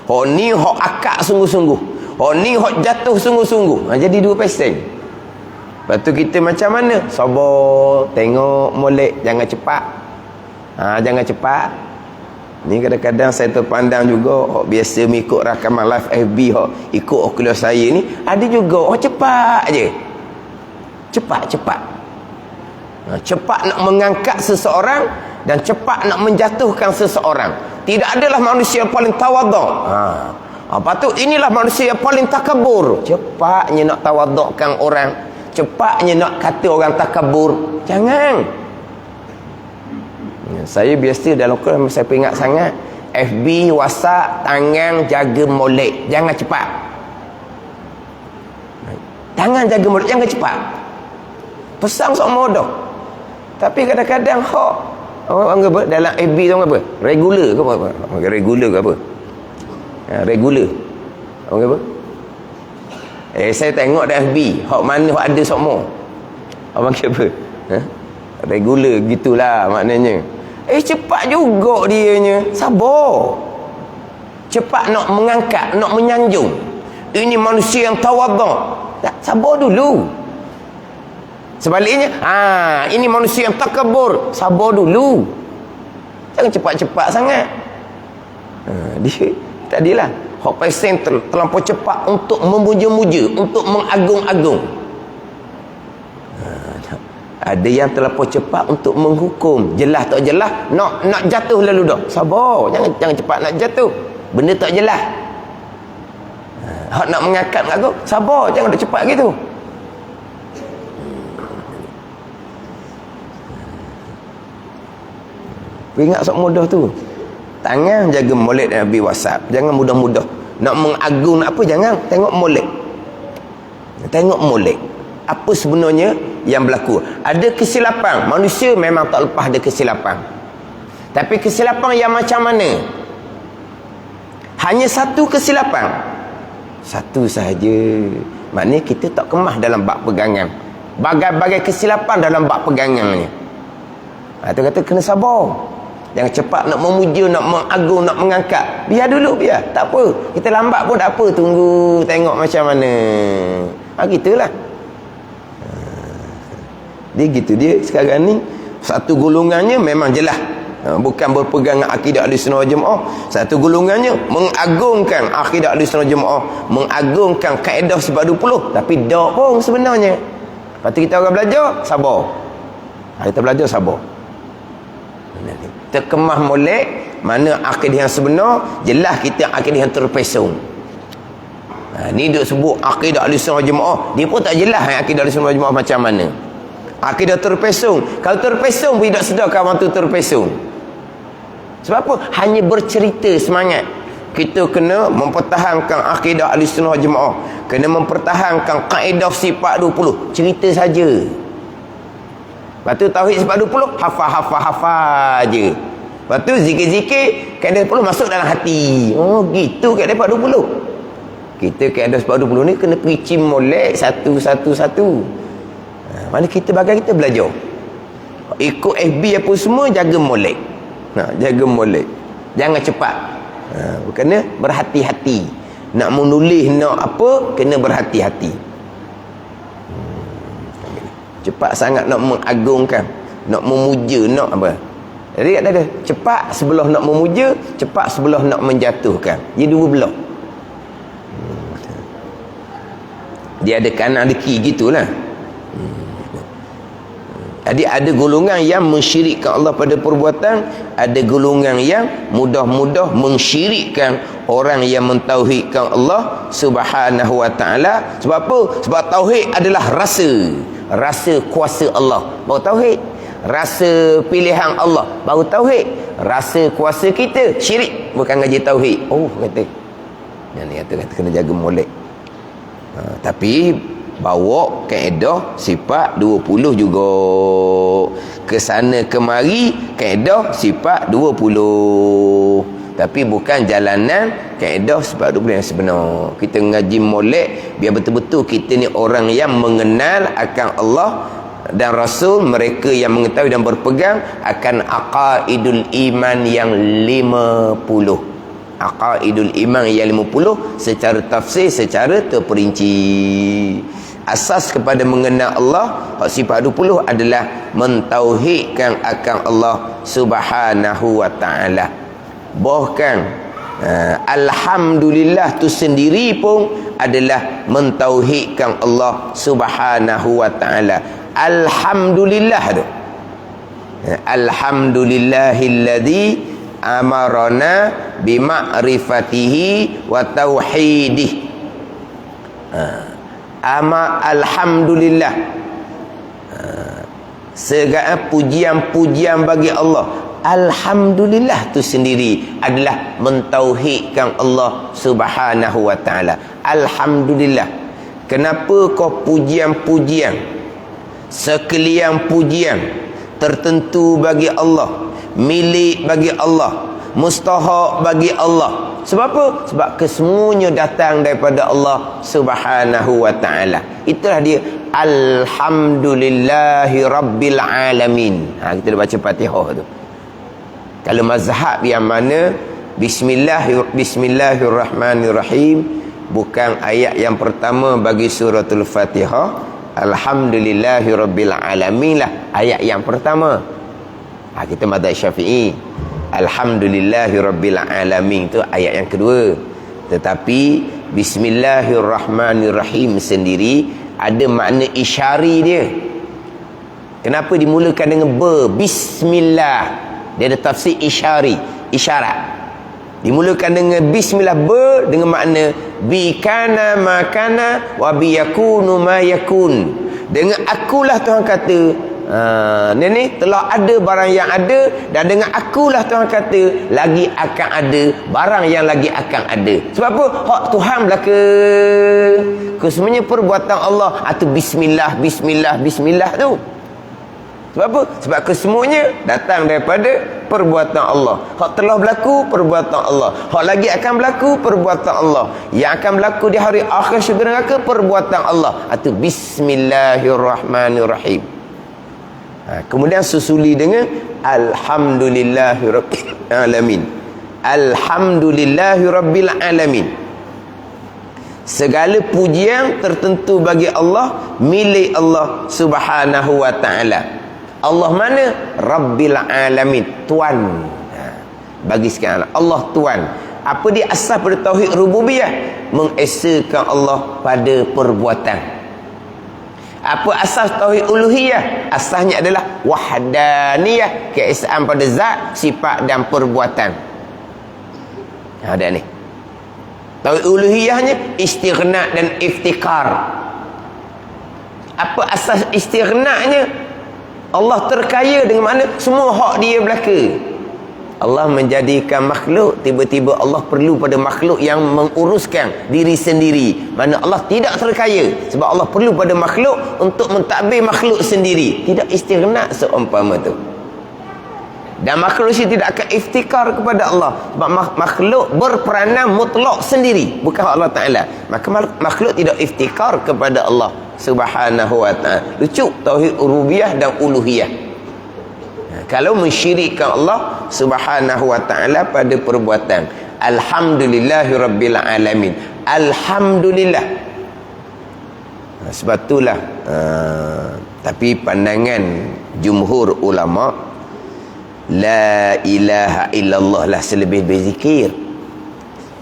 Hak ni hak akak sungguh-sungguh. Hak ni hak jatuh sungguh-sungguh. Jadi dua pasang. Lepas tu kita macam mana? Sabar, tengok, molek, jangan cepat. Jangan cepat. Ni kadang-kadang saya terpandang juga, biasa mengikut rakaman live FB, ikut Oculus saya ni, ada juga cepat je. Cepat. Cepat nak mengangkat seseorang dan cepat nak menjatuhkan seseorang. Tidak adalah manusia yang paling tawaduk. Lepas tu inilah manusia yang paling takabur. Cepatnya nak tawadukkan orang, cepatnya nak kata orang takabur. Jangan. Saya biasa dalam Quran, saya ingat sangat, FB, WhatsApp, tangan jaga molek, jangan cepat. Tangan jaga molek, jangan cepat. Pesan sama dah. Tapi kadang-kadang orang apa dalam FB tu apa? Regular ke apa? Regular ke apa? Regular. Orang apa? Saya tengok dah FB, hak mana hak ada semua. Abang kata apa? Regular gitulah maknanya. Cepat juga dianya. Sabar. Cepat nak mengangkat, nak menyanjung. Ini manusia yang tawaduk. Sabar dulu. Sebaliknya, ini manusia yang takabur. Sabar dulu. Jangan cepat-cepat sangat. Dia tadilah hak pesen terlampau cepat untuk memuja-muja, untuk mengagung-agung. Ada yang terlampau cepat untuk menghukum. Jelas tak jelas, nak jatuh lalu dah. Sabar, jangan cepat nak jatuh. Benda tak jelas. Hak nak mengangkat mengagung, sabar, jangan nak cepat gitu. Ingat sok mudah tu. Tangan jaga molek Nabi WhatsApp. Jangan mudah-mudah nak mengagung, nak apa, jangan. Tengok molek. Tengok molek. Apa sebenarnya yang berlaku? Ada kesilapan. Manusia memang tak lepas ada kesilapan. Tapi kesilapan yang macam mana? Hanya satu kesilapan. Satu sahaja. Maknanya kita tak kemah dalam bab pegangan. Bagai-bagai kesilapan dalam bab pegangannya. Itu kata kena sabar. Jangan cepat nak memuja, nak mengagung, nak mengangkat. Biar dulu, biar. Tak apa. Kita lambat pun tak apa. Tunggu, tengok macam mana. Gitulah. Dia gitu. Dia sekarang ni, satu golongannya memang jelas. Bukan berpegang akidah Ahlussunnah wal Jamaah. Satu golongannya mengagungkan akidah Ahlussunnah wal Jamaah, mengagungkan kaedah sebab 20. Tapi tak pun sebenarnya. Lepas tu kita orang belajar, sabar. Kita belajar sabar. Terkemah molek mana akidah yang sebenar, jelas kita akidah yang terpesong. Ni duk sebut akidah Ahlussunnah wal Jamaah, dia pun tak jelas akidah Ahlussunnah wal Jamaah macam mana. Akidah terpesong. Kalau terpesong pun tidak sedar kawan tu terpesong. Sebab apa? Hanya bercerita semangat. Kita kena mempertahankan akidah Ahlussunnah wal Jamaah, kena mempertahankan kaedah sifat 20. Cerita saja. Lepas tu tauhid sifat 20, hafal je. Lepas tu zikir-zikir kadang 20 masuk dalam hati. Oh gitu kadang 20. Kita kadang 20 ni kena pergi molek satu-satu. Mana kita bagai kita belajar. Ikut FB apa semua jaga molek. Jaga molek. Jangan cepat. Kena berhati-hati. Nak menulis nak apa kena berhati-hati. Cepat sangat nak mengagungkan, nak memuja, nak apa. Jadi kata dia, cepat sebelum nak memuja, cepat sebelum nak menjatuhkan. Dia dua belah. Dia ada kanan ada kiri gitulah. Jadi ada golongan yang mensyirikkan Allah pada perbuatan, ada golongan yang mudah-mudah mensyirikkan orang yang mentauhidkan Allah Subhanahu wa taala. Sebab apa? Sebab tauhid adalah rasa kuasa Allah, baru tauhid. Rasa pilihan Allah, baru tauhid. Rasa kuasa kita syirik, bukan ngaji tauhid. Oh kata. Dan ni kata kena jaga molek. Tapi bawa kaedah sifat 20 juga. Ke sana kemari kaedah sifat 20. Tapi bukan jalanan kaedah sifat 20 yang sebenar. Kita ngaji molek biar betul-betul kita ni orang yang mengenal akan Allah dan Rasul, mereka yang mengetahui dan berpegang akan aqaidul iman yang 50. Aqaidul iman yang 50 secara tafsir, secara terperinci. Asas kepada mengenal Allah hak sifat 20 adalah mentauhidkan akan Allah Subhanahu wa taala. Bahkan alhamdulillah tu sendiri pun adalah mentauhidkan Allah Subhanahu wa taala. Alhamdulillah tu. Alhamdulillahilladzi amarana bima'rifatihi wa tauhidih. Alhamdulillah. Segala pujian-pujian bagi Allah. Alhamdulillah tu sendiri adalah mentauhidkan Allah Subhanahu wa taala. Alhamdulillah. Kenapa kau pujian-pujian, sekalian pujian tertentu bagi Allah, milik bagi Allah, mustahak bagi Allah? Sebab apa? Sebab kesemuanya datang daripada Allah Subhanahu wa taala. Itulah dia alhamdulillahi rabbil alamin. Kita dah baca Fatihah tu. Kalau mazhab yang mana bismillahirrahmanirrahim bukan ayat yang pertama bagi suratul Fatihah, alhamdulillahirabbil alamin lah ayat yang pertama. Kita mazhab Syafi'i, alhamdulillahirabbil alamin tu ayat yang kedua. Tetapi bismillahirrahmanirrahim sendiri ada makna isyari dia. Kenapa dimulakan dengan bismillah? Dia ada tafsir isyari, isyarat. Dimulakan dengan bismillah dengan makna bi kana ma kana wa bi yakunu ma yakun. Dengan akulah Tuhan kata, ni telah ada barang yang ada, dan dengan akulah Tuhan kata lagi akan ada barang yang lagi akan ada. Sebab apa? Hak Tuhan belaka. Kesemuanya perbuatan Allah. Itu bismillah, bismillah, bismillah tu. Sebab apa? Sebab kesemuanya datang daripada perbuatan Allah. Hak telah berlaku, perbuatan Allah. Hak lagi akan berlaku, perbuatan Allah. Yang akan berlaku di hari akhir syurga neraka, perbuatan Allah. Itu bismillahirrahmanirrahim. Kemudian susuli dengan alhamdulillahirabbil alamin. Alhamdulillahirabbil alamin. Segala pujian tertentu bagi Allah, milik Allah Subhanahu wa taala. Allah mana? Rabbil alamin, Tuan. Bagi sekian Allah Tuan. Apa dia asas pada tauhid rububiyah? Mengesakan Allah pada perbuatan. Apa asas tauhid uluhiyah? Asasnya adalah wahdaniyah, keesaan pada zat, sifat dan perbuatan. Ada ni. Tauhid uluhiyahnya istighna dan iftikar. Apa asas istighna'nya? Allah terkaya dengan mana semua hak dia belaka. Allah menjadikan makhluk, tiba-tiba Allah perlu pada makhluk yang menguruskan diri sendiri. Mana Allah tidak terkaya sebab Allah perlu pada makhluk untuk mentadbir makhluk sendiri. Tidak istighna seumpama tu. Dan makhluk sini tidak akan iftikar kepada Allah. Sebab makhluk berperanan mutlak sendiri, bukan Allah Ta'ala. Maka makhluk tidak iftikar kepada Allah Subhanahu wa ta'ala. Lucu tauhid rububiyah dan uluhiyah. Kalau mensyirikkan Allah Subhanahu wa ta'ala pada perbuatan, alhamdulillahirabbil alamin, alhamdulillah. Sebab itulah tapi pandangan jumhur ulama, la ilaha illallah lah selebih-lebih zikir.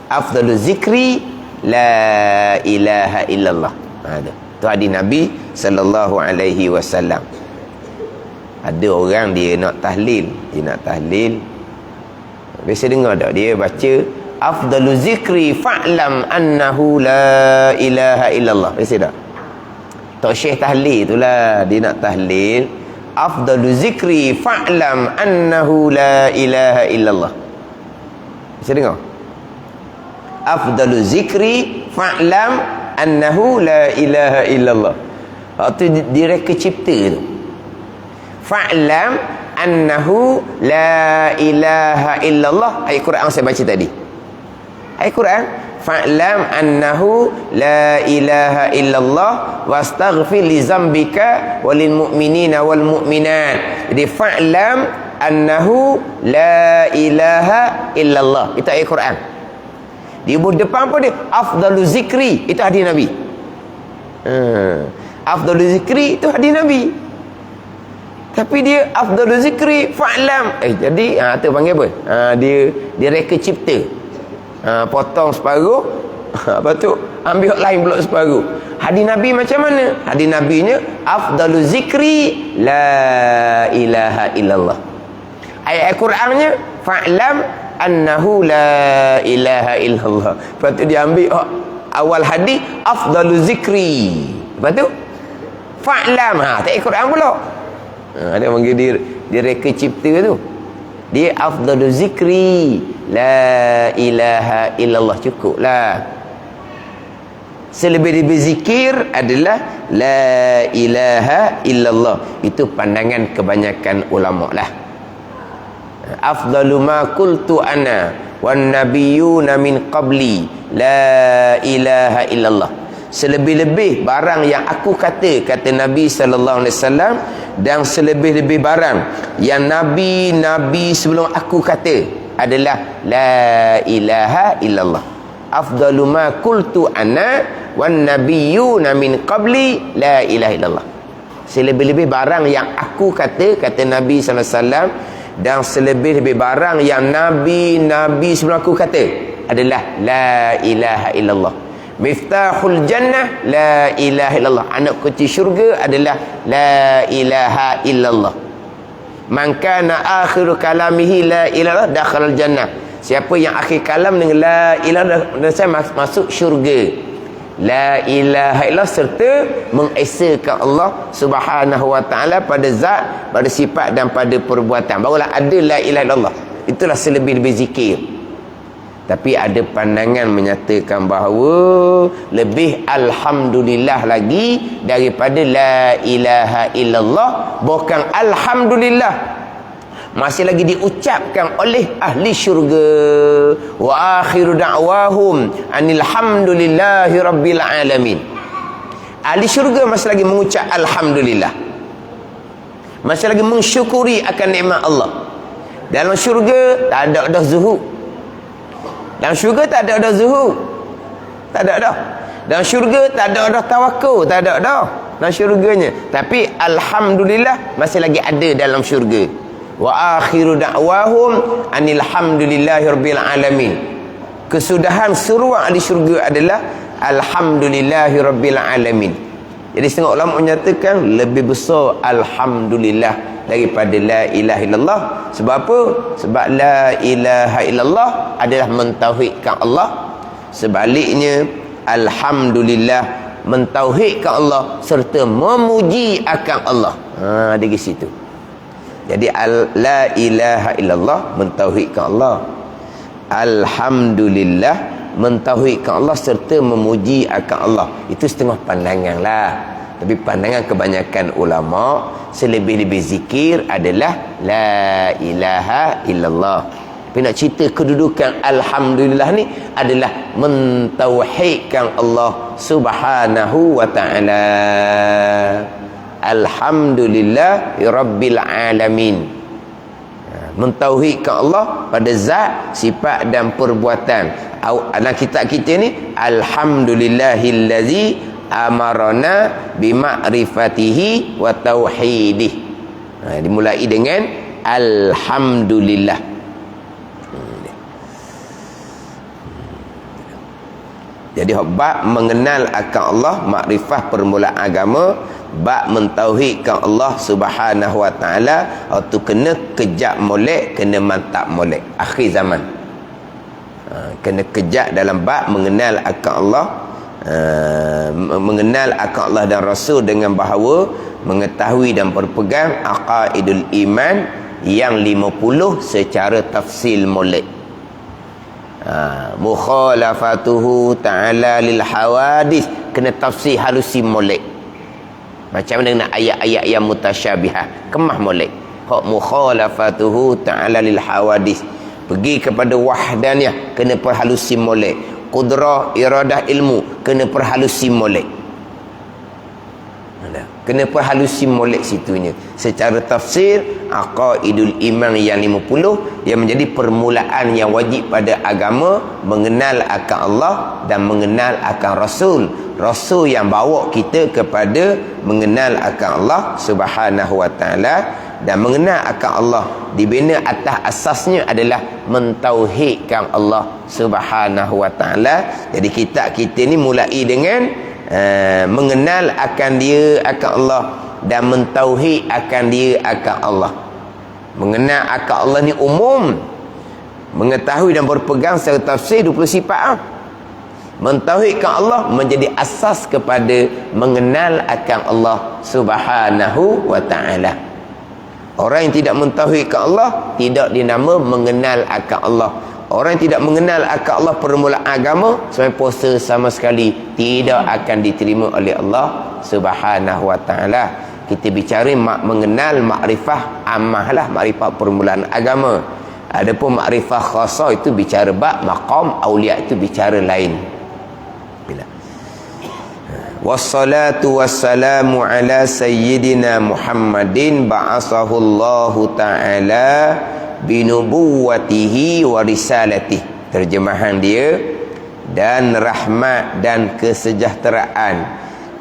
Afdalu zikri la ilaha illallah. Tu hadis Nabi sallallahu alaihi wasallam. Ada orang dia nak tahlil, biasa dengar tak dia baca afdalu zikri fa'lam annahu la ilaha illallah. Biasa tak? Tok Syekh tahlil itulah, dia nak tahlil afdalu zikri fa'lam annahu la ilaha illallah. Bisa dengar? Afdalu zikri fa'lam annahu la ilaha illallah. Waktu direka cipta tu, fa'lam annahu la ilaha illallah. Ayat Quran saya baca tadi, ayat Quran, fa'lam annahu la ilaha illallah wastaghfir li zambika walil mu'minina wal mu'minat. Jadi fa'lam annahu la ilaha illallah, itu ayat Quran. Di depan apa dia? Afdalu zikri, itu hadis Nabi. Afdalu zikri itu hadis Nabi. Tapi dia afdalu zikri fa'lam. Jadi tu panggil apa? Dia reka cipta. Potong separuh, lepas tu ambil lain pula separuh. Hadis Nabi macam mana? Hadis Nabinya afdalu zikri la ilaha illallah. Ayat Al-Qurannya fa'lam annahu la ilaha illallah. Lepas tu dia ambil awal hadis afdalu zikri, lepas tu fa'lam. Tak ikut Quran pula. Dia panggil dia reka cipta tu. Dia afdalu zikri la ilaha illallah, cukuplah. Selebih-lebih zikir adalah la ilaha illallah. Itu pandangan kebanyakan ulama lah. Afdalu ma qultu ana wan nabiyyuna min qabli la ilaha illallah. Selebih-lebih barang yang aku kata Nabi sallallahu alaihi wasallam, dan selebih-lebih barang yang nabi-nabi sebelum aku kata adalah la ilaha illallah. Afdalu ma qultu ana wan nabiyyuna min qabli la ilaha illallah. Selebih-lebih barang yang aku kata Nabi sallallahu alaihi wasallam, dan selebih-lebih barang yang nabi-nabi sebelum aku kata adalah la ilaha illallah. Miftahul jannah la ilaha illallah. Anak kunci syurga adalah la ilaha illallah. Man kana akhiru kalamihi la ilaha illallah dakhalal jannah. Siapa yang akhir kalam dengan la ilaha illallah, saya masuk syurga. La ilaha illallah serta mengesakan Allah Subhanahu wa ta'ala pada zat, pada sifat dan pada perbuatan, barulah ada la ilaha illallah. Itulah selebih-lebih zikir. Tapi ada pandangan menyatakan bahawa lebih alhamdulillah lagi daripada la ilaha illallah. Bukan alhamdulillah, masih lagi diucapkan oleh ahli syurga. Wa akhiru da'wahum anil hamdulillahi rabbil alamin. Ahli syurga masih lagi mengucap alhamdulillah, masih lagi mensyukuri akan nikmat Allah. Dalam syurga tak ada dah zuhud. Dalam syurga tak ada dah zuhud, tak ada dah. Dalam syurga tak ada dah tawakul, tak ada dah dalam syurganya. Tapi alhamdulillah masih lagi ada dalam syurga. Wa akhiru da'wahum anil hamdulillahi rabbil alamin. Kesudahan seruan ahli syurga adalah alhamdulillahi rabbil alamin. Jadi setengah ulama menyatakan lebih besar alhamdulillah daripada la ilaha illallah. Sebab apa? Sebab la ilaha illallah adalah mentauhidkan Allah. Sebaliknya alhamdulillah mentauhidkan Allah serta memuji akan Allah. Ada di situ. Jadi la ilaha illallah mentauhidkan Allah, alhamdulillah mentauhidkan Allah serta memuji akan Allah. Itu setengah pandangan lah. Tapi pandangan kebanyakan ulama, selebih-lebih zikir adalah la ilaha illallah. Tapi nak cerita kedudukan alhamdulillah ni adalah mentauhidkan Allah Subhanahu wa taala. Alhamdulillah rabbil alamin. Mentauhidkan Allah pada zat, sifat dan perbuatan. Dalam kitab kita ni, alhamdulillahillazi amarana bima'rifatihi wa tauhidih. Dimulai dengan alhamdulillah. Jadi bab mengenal akan Allah, makrifah permulaan agama, bab mentauhidkan Allah Subhanahu wa taala, itu kena kejap molek, kena mantap molek akhir zaman. Kena kejap dalam bab mengenal akan Allah, mengenal akan Allah dan Rasul dengan bahawa mengetahui dan berpegang aqaidul iman yang 50 secara tafsil molek. Mukhalafatuhu ta'ala lil hawadis, kena tafsir halusi molek. Macam mana dengan ayat-ayat yang mutasyabihah, kemah molek. Hak mukhalafatuhu ta'ala lil hawadis, pergi kepada wahdaniyah, kena perhalusi molek. Qudrah, iradah, ilmu, kena perhalusi molek. Kena perhalusi molek situnya. Secara tafsir, aqaidul iman yang 50 yang menjadi permulaan yang wajib pada agama, mengenal akan Allah dan mengenal akan Rasul. Rasul yang bawa kita kepada mengenal akan Allah Subhanahu wa taala, dan mengenal akan Allah dibina atas asasnya adalah mentauhidkan Allah Subhanahu wa taala. Jadi kitab kita ni mulai dengan mengenal akan dia akan Allah dan mentauhid akan dia akan Allah. Mengenal akan Allah ni umum, mengetahui dan berpegang secara tafsir 20 sifat. Mentauhidkan Allah menjadi asas kepada mengenal akan Allah Subhanahu wa taala. Orang yang tidak mentauhidkan Allah tidak dinama mengenal akan Allah. Orang yang tidak mengenal akan Allah permulaan agama, sampai puasa sama sekali tidak akan diterima oleh Allah Subhanahu wa taala. Kita bicara mengenal makrifah ammah lah, makrifah permulaan agama. Adapun makrifah khasah itu bicara bab maqam aulia, itu bicara lain. Bila wassalatu wassalamu ala sayyidina Muhammadin ba'asahu Allahu ta'ala binubuwatihi wa risalatih. Terjemahan dia, dan rahmat dan kesejahteraan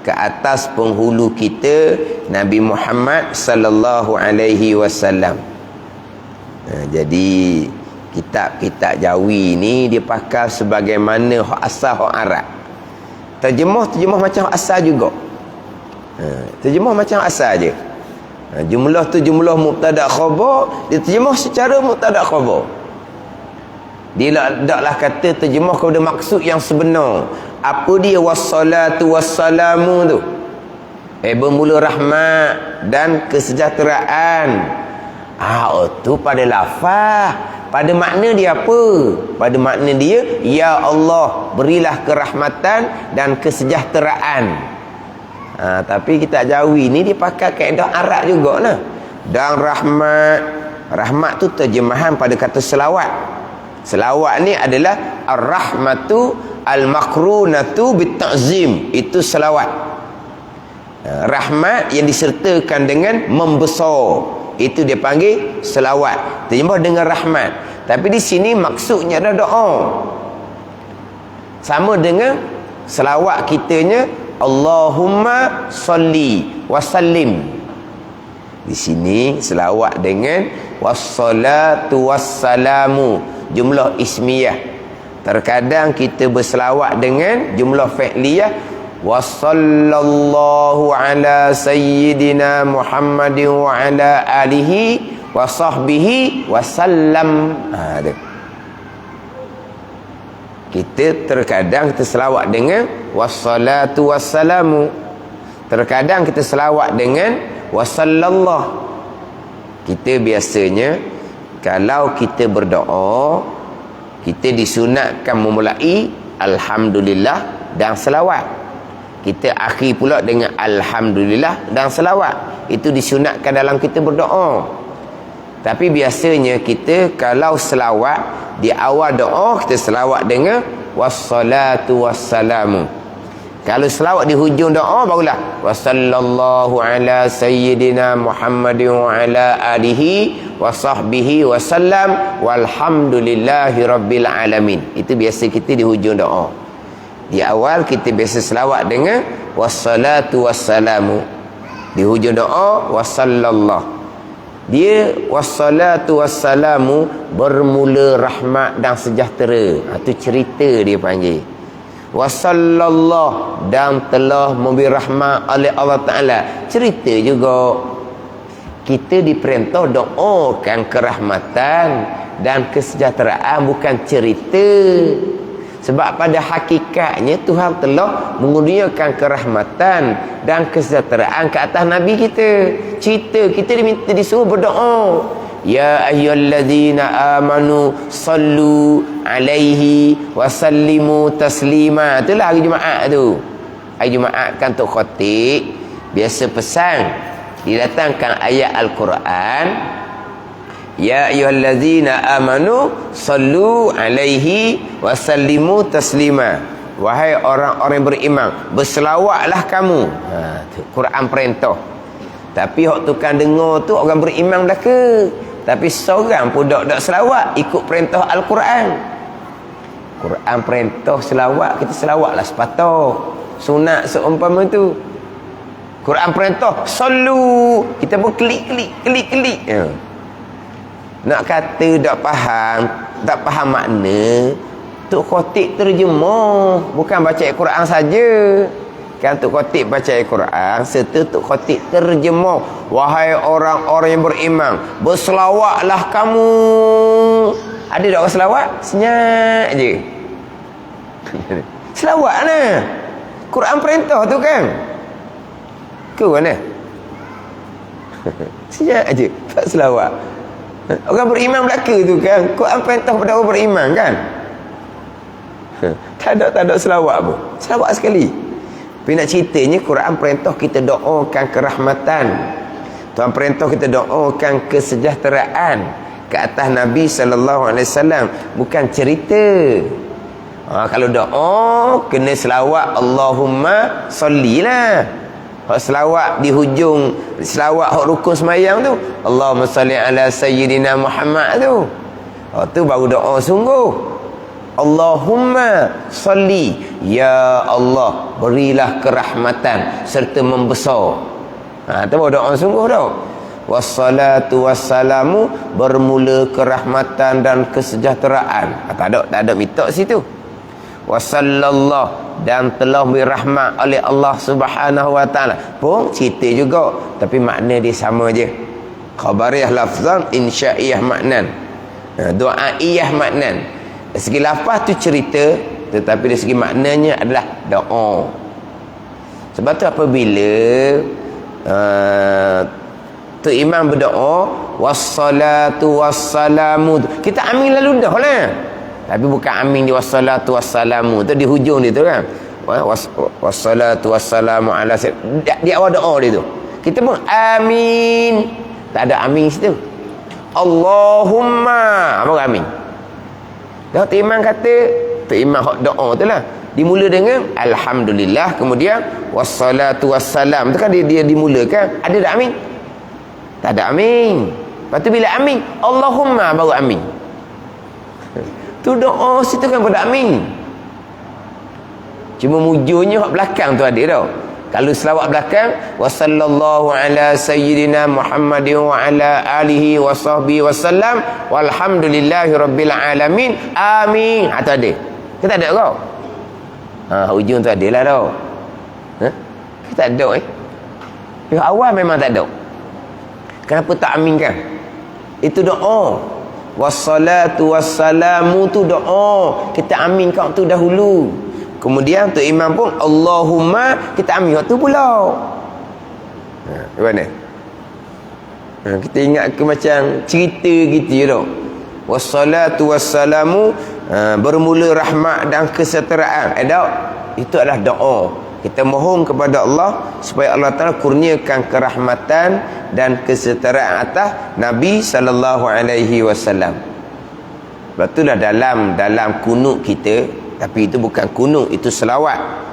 ke atas penghulu kita Nabi Muhammad sallallahu alaihi wasallam. Jadi kitab-kitab Jawi ni dia pakai sebagaimana hak asal hak Arab. Terjemah macam asal juga. Terjemah macam asal je. Jumlah tu jumlah mubtada khabar, dia terjemah secara mubtada khabar. Dia taklah kata terjemah kepada maksud yang sebenar. Apa dia wassalatu wassalamu tu? Bermula rahmat dan kesejahteraan. Itu pada lafaz. Pada makna dia apa? Pada makna dia, ya Allah, berilah kerahmatan dan kesejahteraan. Tapi kitab Jawi ni dia pakai kaedah Arab juga lah. Dan rahmat tu terjemahan pada kata selawat. Selawat ni adalah ar-rahmatu al-makrunatu bit-ta'zim. Itu selawat. Rahmat yang disertakan dengan membesar, itu dia panggil selawat. Terjemah dengan rahmat. Tapi di sini maksudnya adalah doa. Sama dengan selawat kitanya Allahumma salli wa sallim. Di sini selawat dengan wassalatu wassalamu, jumlah ismiyah. Terkadang kita berselawat dengan jumlah fi'liyah, wa sallallahu ala sayyidina Muhammadin wa ala alihi wa sahbihi wa sallam. Kita terkadang kita selawat dengan wassalatu wassalamu. Terkadang kita selawat dengan wassallallahu. Kita biasanya kalau kita berdoa, kita disunatkan memulai alhamdulillah dan selawat. Kita akhir pula dengan alhamdulillah dan selawat. Itu disunatkan dalam kita berdoa. Tapi biasanya kita kalau selawat, di awal doa kita selawat dengan wassalatu wassalamu. Kalau selawat di hujung doa barulah wassallallahu ala sayyidina Muhammadin wa ala alihi wa sahbihi wasallam walhamdulillahi rabbil alamin. Itu biasa kita di hujung doa. Di awal kita biasa selawat dengan wassalatu wassalamu. Di hujung doa wassallallahu. Dia wassalatu wassalamu bermula rahmat dan sejahtera. Itu cerita dia panggil. Wassallallahu dan telah memberi rahmat oleh Allah Ta'ala. Cerita juga. Kita diperintah doakan kerahmatan dan kesejahteraan, bukan cerita. Sebab pada hakikatnya Tuhan telah mengurniakan kerahmatan dan kesejahteraan ke atas Nabi kita. Cerita, kita diminta disuruh berdoa. Ya ayyuhallazina amanu sallu alaihi wasallimu taslima. Itulah hari Jumaat tu. Hari Jumaat kan Tok Khatib biasa pesan, didatangkan ayat Al-Quran. Ya ayyuhallazina amanu sallu alaihi wasallimu taslima. Wahai orang-orang beriman, berselawatlah kamu. Tu Quran perintah. Tapi hak tukang dengar tu orang beriman belaka. Tapi seorang pun tak selawat, ikut perintah Al-Quran. Quran perintah selawat, kita selawatlah sepatah. Sunat seumpama tu. Quran perintah sallu, kita pun klik. Ya. Nak kata tak faham makna, Tok Khatib terjemah, bukan baca Al-Quran saja. Kan Tok Khatib baca Al-Quran serta Tok Khatib terjemah. Wahai orang-orang yang beriman, berselawatlah kamu. Ada tak orang selawat? Senyap je. Selawat lah. Quran perintah tu kan. Ke mana? Senyap je. Tak selawat. Orang beriman belaka tu kan. Quran perintah pada orang beriman kan. Tak ada selawat pun. Selawat sekali. Tapi nak ceritanya Quran perintah kita doakan kerahmatan. Tuhan perintah kita doakan kesejahteraan ke atas Nabi SAW. Bukan cerita. Kalau doa kena selawat Allahumma sallilah. Hak selawat di hujung, selawat hak rukun semayang tu, Allahumma salli ala sayyidina Muhammad tu. Tu baru doa sungguh. Allahumma salli, ya Allah berilah kerahmatan serta membesar. Tu baru doa sungguh tau. Wassalatu wassalamu bermula kerahmatan dan kesejahteraan. Tak ada mitok situ. Wassallallahu dan telah beri rahmat oleh Allah Subhanahu wa taala. Pun cerita juga tapi makna dia sama je. Khabariyah lafzan, insya'iyah maknan. Du'aiyah maknan. Dari segi lafaz tu cerita, tetapi dari segi maknanya adalah doa. Sebab tu apabila tu imam berdoa wassalatu wassalamu, kita amin lalu dah lah. Tapi bukan amin di wassalatu wassalamu tu di hujung dia tu kan. Wassalatu wassalamu ala di awal doa dia tu. Kita pun amin. Tak ada amin situ. Allahumma. Apa amin? Dah tu imam kata, tu imam hak doa tu lah. Dimula dengan alhamdulillah, kemudian wassalatu wassalam. Tu kan dia dimulakan. Ada tak amin? Tak ada amin. Lepas tu bila amin, Allahumma baru amin. Tu doa situ kan pada amin. Cuma mujurnya hak belakang tu ada tau. Kalau selawat belakang wasallallahu ala sayyidina Muhammadin wa ala alihi wa sahbihi wasallam walhamdulillahi rabbil alamin amin. Tu ada. Kita ada kau. Hujung tu adalah tau. Kita ada Pihak awal memang tak ada. Kenapa tak amin kan? Itu doa. Wassalatu wassalamu tu doa. Kita amin kau tu dahulu. Kemudian tu imam pun Allahumma, kita amin waktu pula. Mana? Kita ingat ke macam cerita gitu je tau. Wassalatu wassalamu bermula rahmat dan kesejahteraan. Tak? Itu adalah doa. Kita mohon kepada Allah supaya Allah Ta'ala kurniakan kerahmatan dan kesetaraan atas Nabi sallallahu alaihi wasallam. Sebab itulah dalam kunut kita, tapi itu bukan kunut, itu selawat.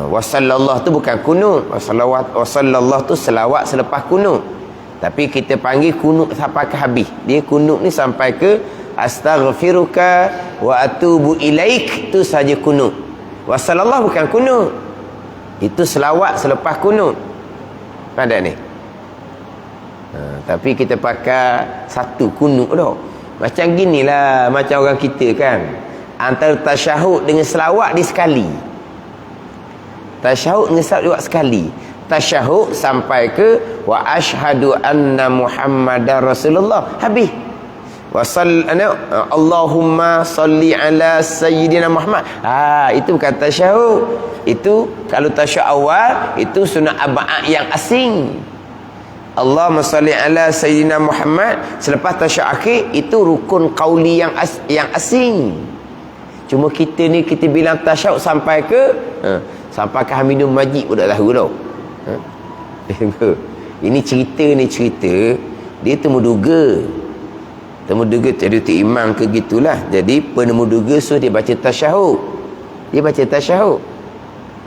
Wasallallahu tu bukan kunut. Wasallallahu tu selawat selepas kunut. Tapi kita panggil kunut sampai ke habis. Dia kunut ni sampai ke astaghfiruka wa atubu ilaik, tu saja kunut. Wasallallahu bukan kunut. Itu selawat selepas kunut. Ada ni. Tapi kita pakai satu kunut dah. Macam ginilah, macam orang kita kan. Antara tasyahud dengan selawat dia sekali. Tasyahud dengan selawat sekali. Tasyahud sampai ke wa asyhadu anna Muhammadar Rasulullah. Habis. Allahumma salli ala sayyidina Muhammad. Itu bukan tasyahud. Itu kalau tasyahud awal itu sunat ab'ad yang asing. Allahumma salli ala sayyidina Muhammad. Selepas tasyahud akhir itu rukun qauli yang asing. Cuma kita ni kita bilang tasyahud sampai ke sampai ke Hamidun Majid pun tak tahu tau. Ini cerita dia temuduga jadi tu imam ke gitulah. Jadi penemuduga suruh dia baca tasyahud. Dia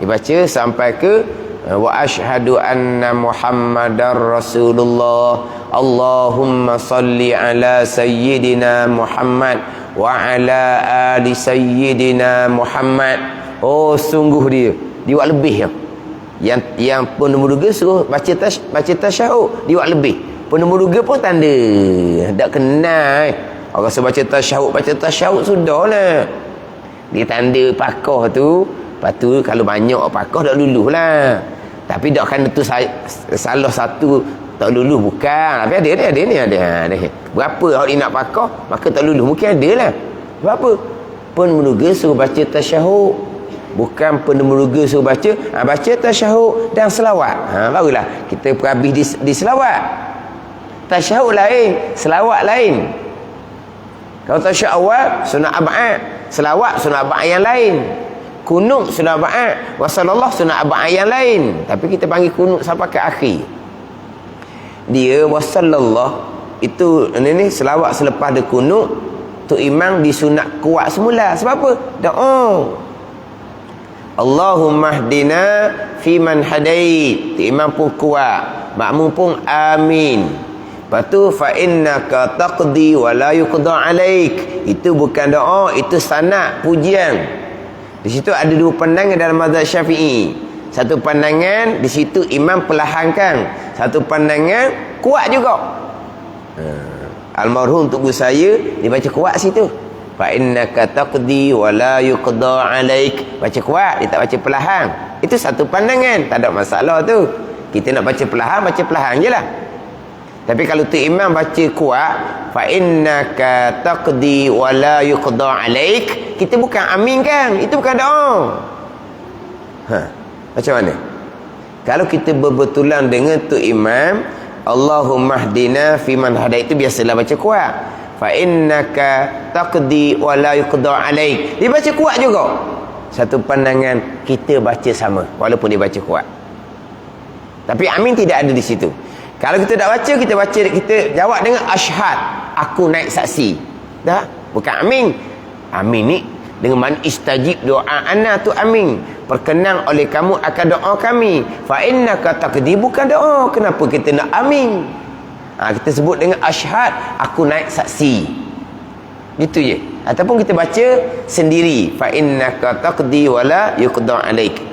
baca sampai ke wa asyhadu anna Muhammadar Rasulullah. Allahumma salli ala sayyidina Muhammad wa ala ali sayyidina Muhammad. Oh, sungguh dia buat lebih ya. Yang penemuduga suruh baca tasyahud, dia buat lebih. Penemuduga pun tanda tak kenal. Orang rasa baca tasyahud sudahlah. Dia tanda pakah tu. Lepas tu kalau banyak pakah tak luluh lah. Tapi tak kan tu salah satu tak luluh bukan. Tapi ada. Berapa orang nak pakah maka tak luluh, mungkin ada lah. Sebab apa? Penemuduga suruh baca tasyahud, bukan penemuduga suruh baca tasyahud dan selawat. Barulah kita perhabis di selawat. Tasyahud lain, selawat lain. Kalau tasyahud awal sunat ab'ad, selawat sunat ab'ad yang lain. Kunut sunat ab'ad, wasallallahu sunat ab'ad yang lain. Tapi kita panggil kunut sampai ke akhir. Dia wasallallahu itu ni selawat selepas dia kunut tu imam disunat kuat semula. Sebab apa? Doa. Allahumma hdina fi man hadait. Imam pun kuat, makmum pun amin. Lepas tu fa innaka taqdi wa la yuqda alaik. Itu bukan doa, itu sanad pujian. Di situ ada dua pandangan dalam mazhab Syafi'i. Satu pandangan di situ imam perlahankan, satu pandangan kuat juga. Almarhum untuk saya dia baca kuat situ. Fa innaka taqdi wa la yuqda alaik. Baca kuat, dia tak baca perlahan. Itu satu pandangan, tak ada masalah tu. Kita nak baca perlahan jelah. Tapi kalau tu imam baca kuat, fa innaka taqdi wa la yuqda alaik, kita bukan amin kan? Itu bukan doa. Macam mana? Kalau kita berbetulan dengan tu imam, Allahumma hdina fi man hadait, itu biasalah baca kuat. Fa innaka taqdi wa la yuqda alaik. Dia baca kuat juga. Satu pandangan kita baca sama walaupun dia baca kuat. Tapi amin tidak ada di situ. Kalau kita tak baca, kita jawab dengan asyhad, aku naik saksi. Dah, bukan amin. Amin ni dengan mana istajib doa ana tu amin. Perkenan oleh kamu akan doa kami. Fa innaka taqdi, bukan doa. Kenapa kita nak amin? Kita sebut dengan asyhad, aku naik saksi. Gitu je. Ataupun kita baca sendiri, fa innaka taqdi wa la yuqda alaik.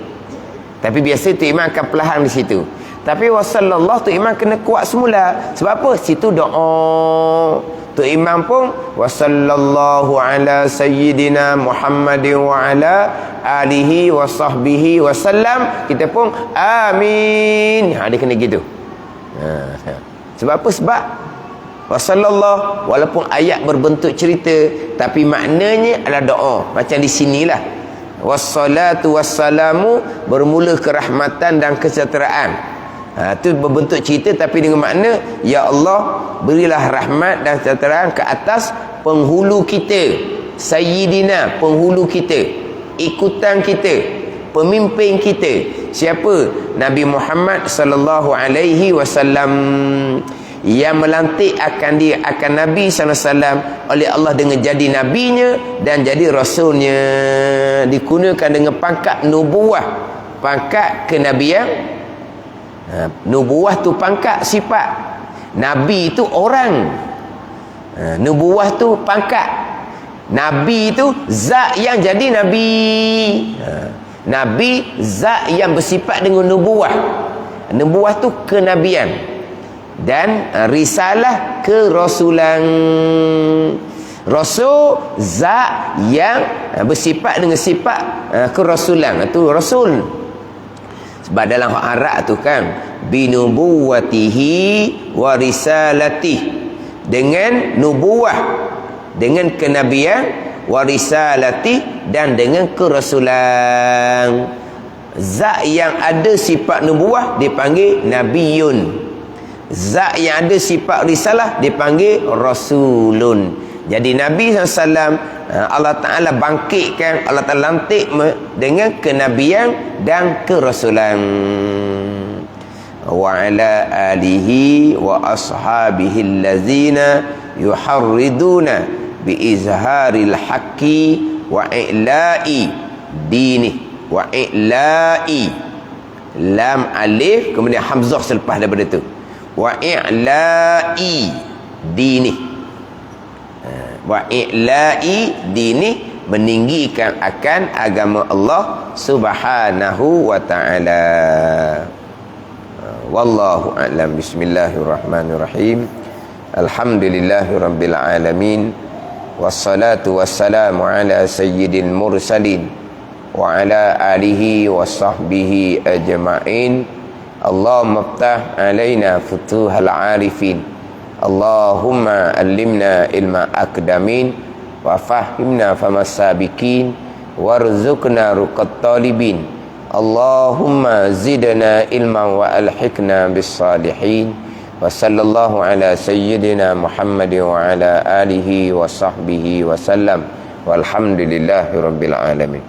Tapi biasa tu imam akan perlahan di situ. Tapi wasallallahu tu imam kena kuat semula. Sebab apa? Situ doa. Tu imam pun wasallallahu ala sayyidina Muhammadin wa ala alihi wa sahbihi wasallam. Kita pun amin. Dia kena gitu. Sebab apa? Sebab wasallallahu walaupun ayat berbentuk cerita tapi maknanya adalah doa. Macam di sinilah. Wassalatu wassalamu bermula kerahmatan dan kesejahteraan. Itu berbentuk cerita tapi dengan makna ya Allah berilah rahmat dan kesejahteraan ke atas penghulu kita, sayyidina, penghulu kita, ikutan kita, pemimpin kita. Siapa? Nabi Muhammad sallallahu alaihi wasallam, yang melantik akan Nabi sallallahu alaihi wasallam oleh Allah dengan jadi nabinya dan jadi rasulnya, digunakan dengan pangkat nubuwah, pangkat kenabian. Nubuwah tu pangkat, sifat. Nabi tu orang. Nubuwah tu pangkat. Nabi tu zat yang jadi nabi. Nabi zat yang bersifat dengan nubuwah. Nubuwah tu kenabian. Dan risalah kerasulan. Rasul zat yang bersifat dengan sifat kerasulan. Itu rasul. Sebab dalam Arab tu kan, binubuwatihi wa risalatih, dengan nubuwah, dengan kenabian, wa risalatih, dan dengan kerasulan. Zat yang ada sifat nubuwah dipanggil nabiyun. Zat yang ada sifat risalah dipanggil rasulun. Jadi Nabi SAW, Allah Ta'ala bangkitkan, Allah Ta'ala lantik dengan kenabian dan kerasulan. Wa ala alihi wa ashabihi allazina yuharriduna bi izharil haqqi wa i'la'i dini. Wa i'la'i, lam alif kemudian hamzah selepas daripada tu. Wa i'la'i dini. Wa i'la'i dini, meninggikan akan agama Allah Subhanahu wa ta'ala. Wallahu a'lam. Bismillahirrahmanirrahim. Alhamdulillahirabbil alamin. Wassalatu wassalamu ala sayyidil mursalin wa ala alihi wa sahbihi ajma'in. Allahumma iftah alaina futuhal arifin. Allahumma allimna ilma akdamin wa fahimna famas sabiqin warzuqna ruqat talibin. Allahumma zidna ilman wa alhiqna bis salihin. Wa sallallahu ala sayyidina Muhammad wa ala alihi wa sahbihi wa sallam. Walhamdulillahi rabbil alamin.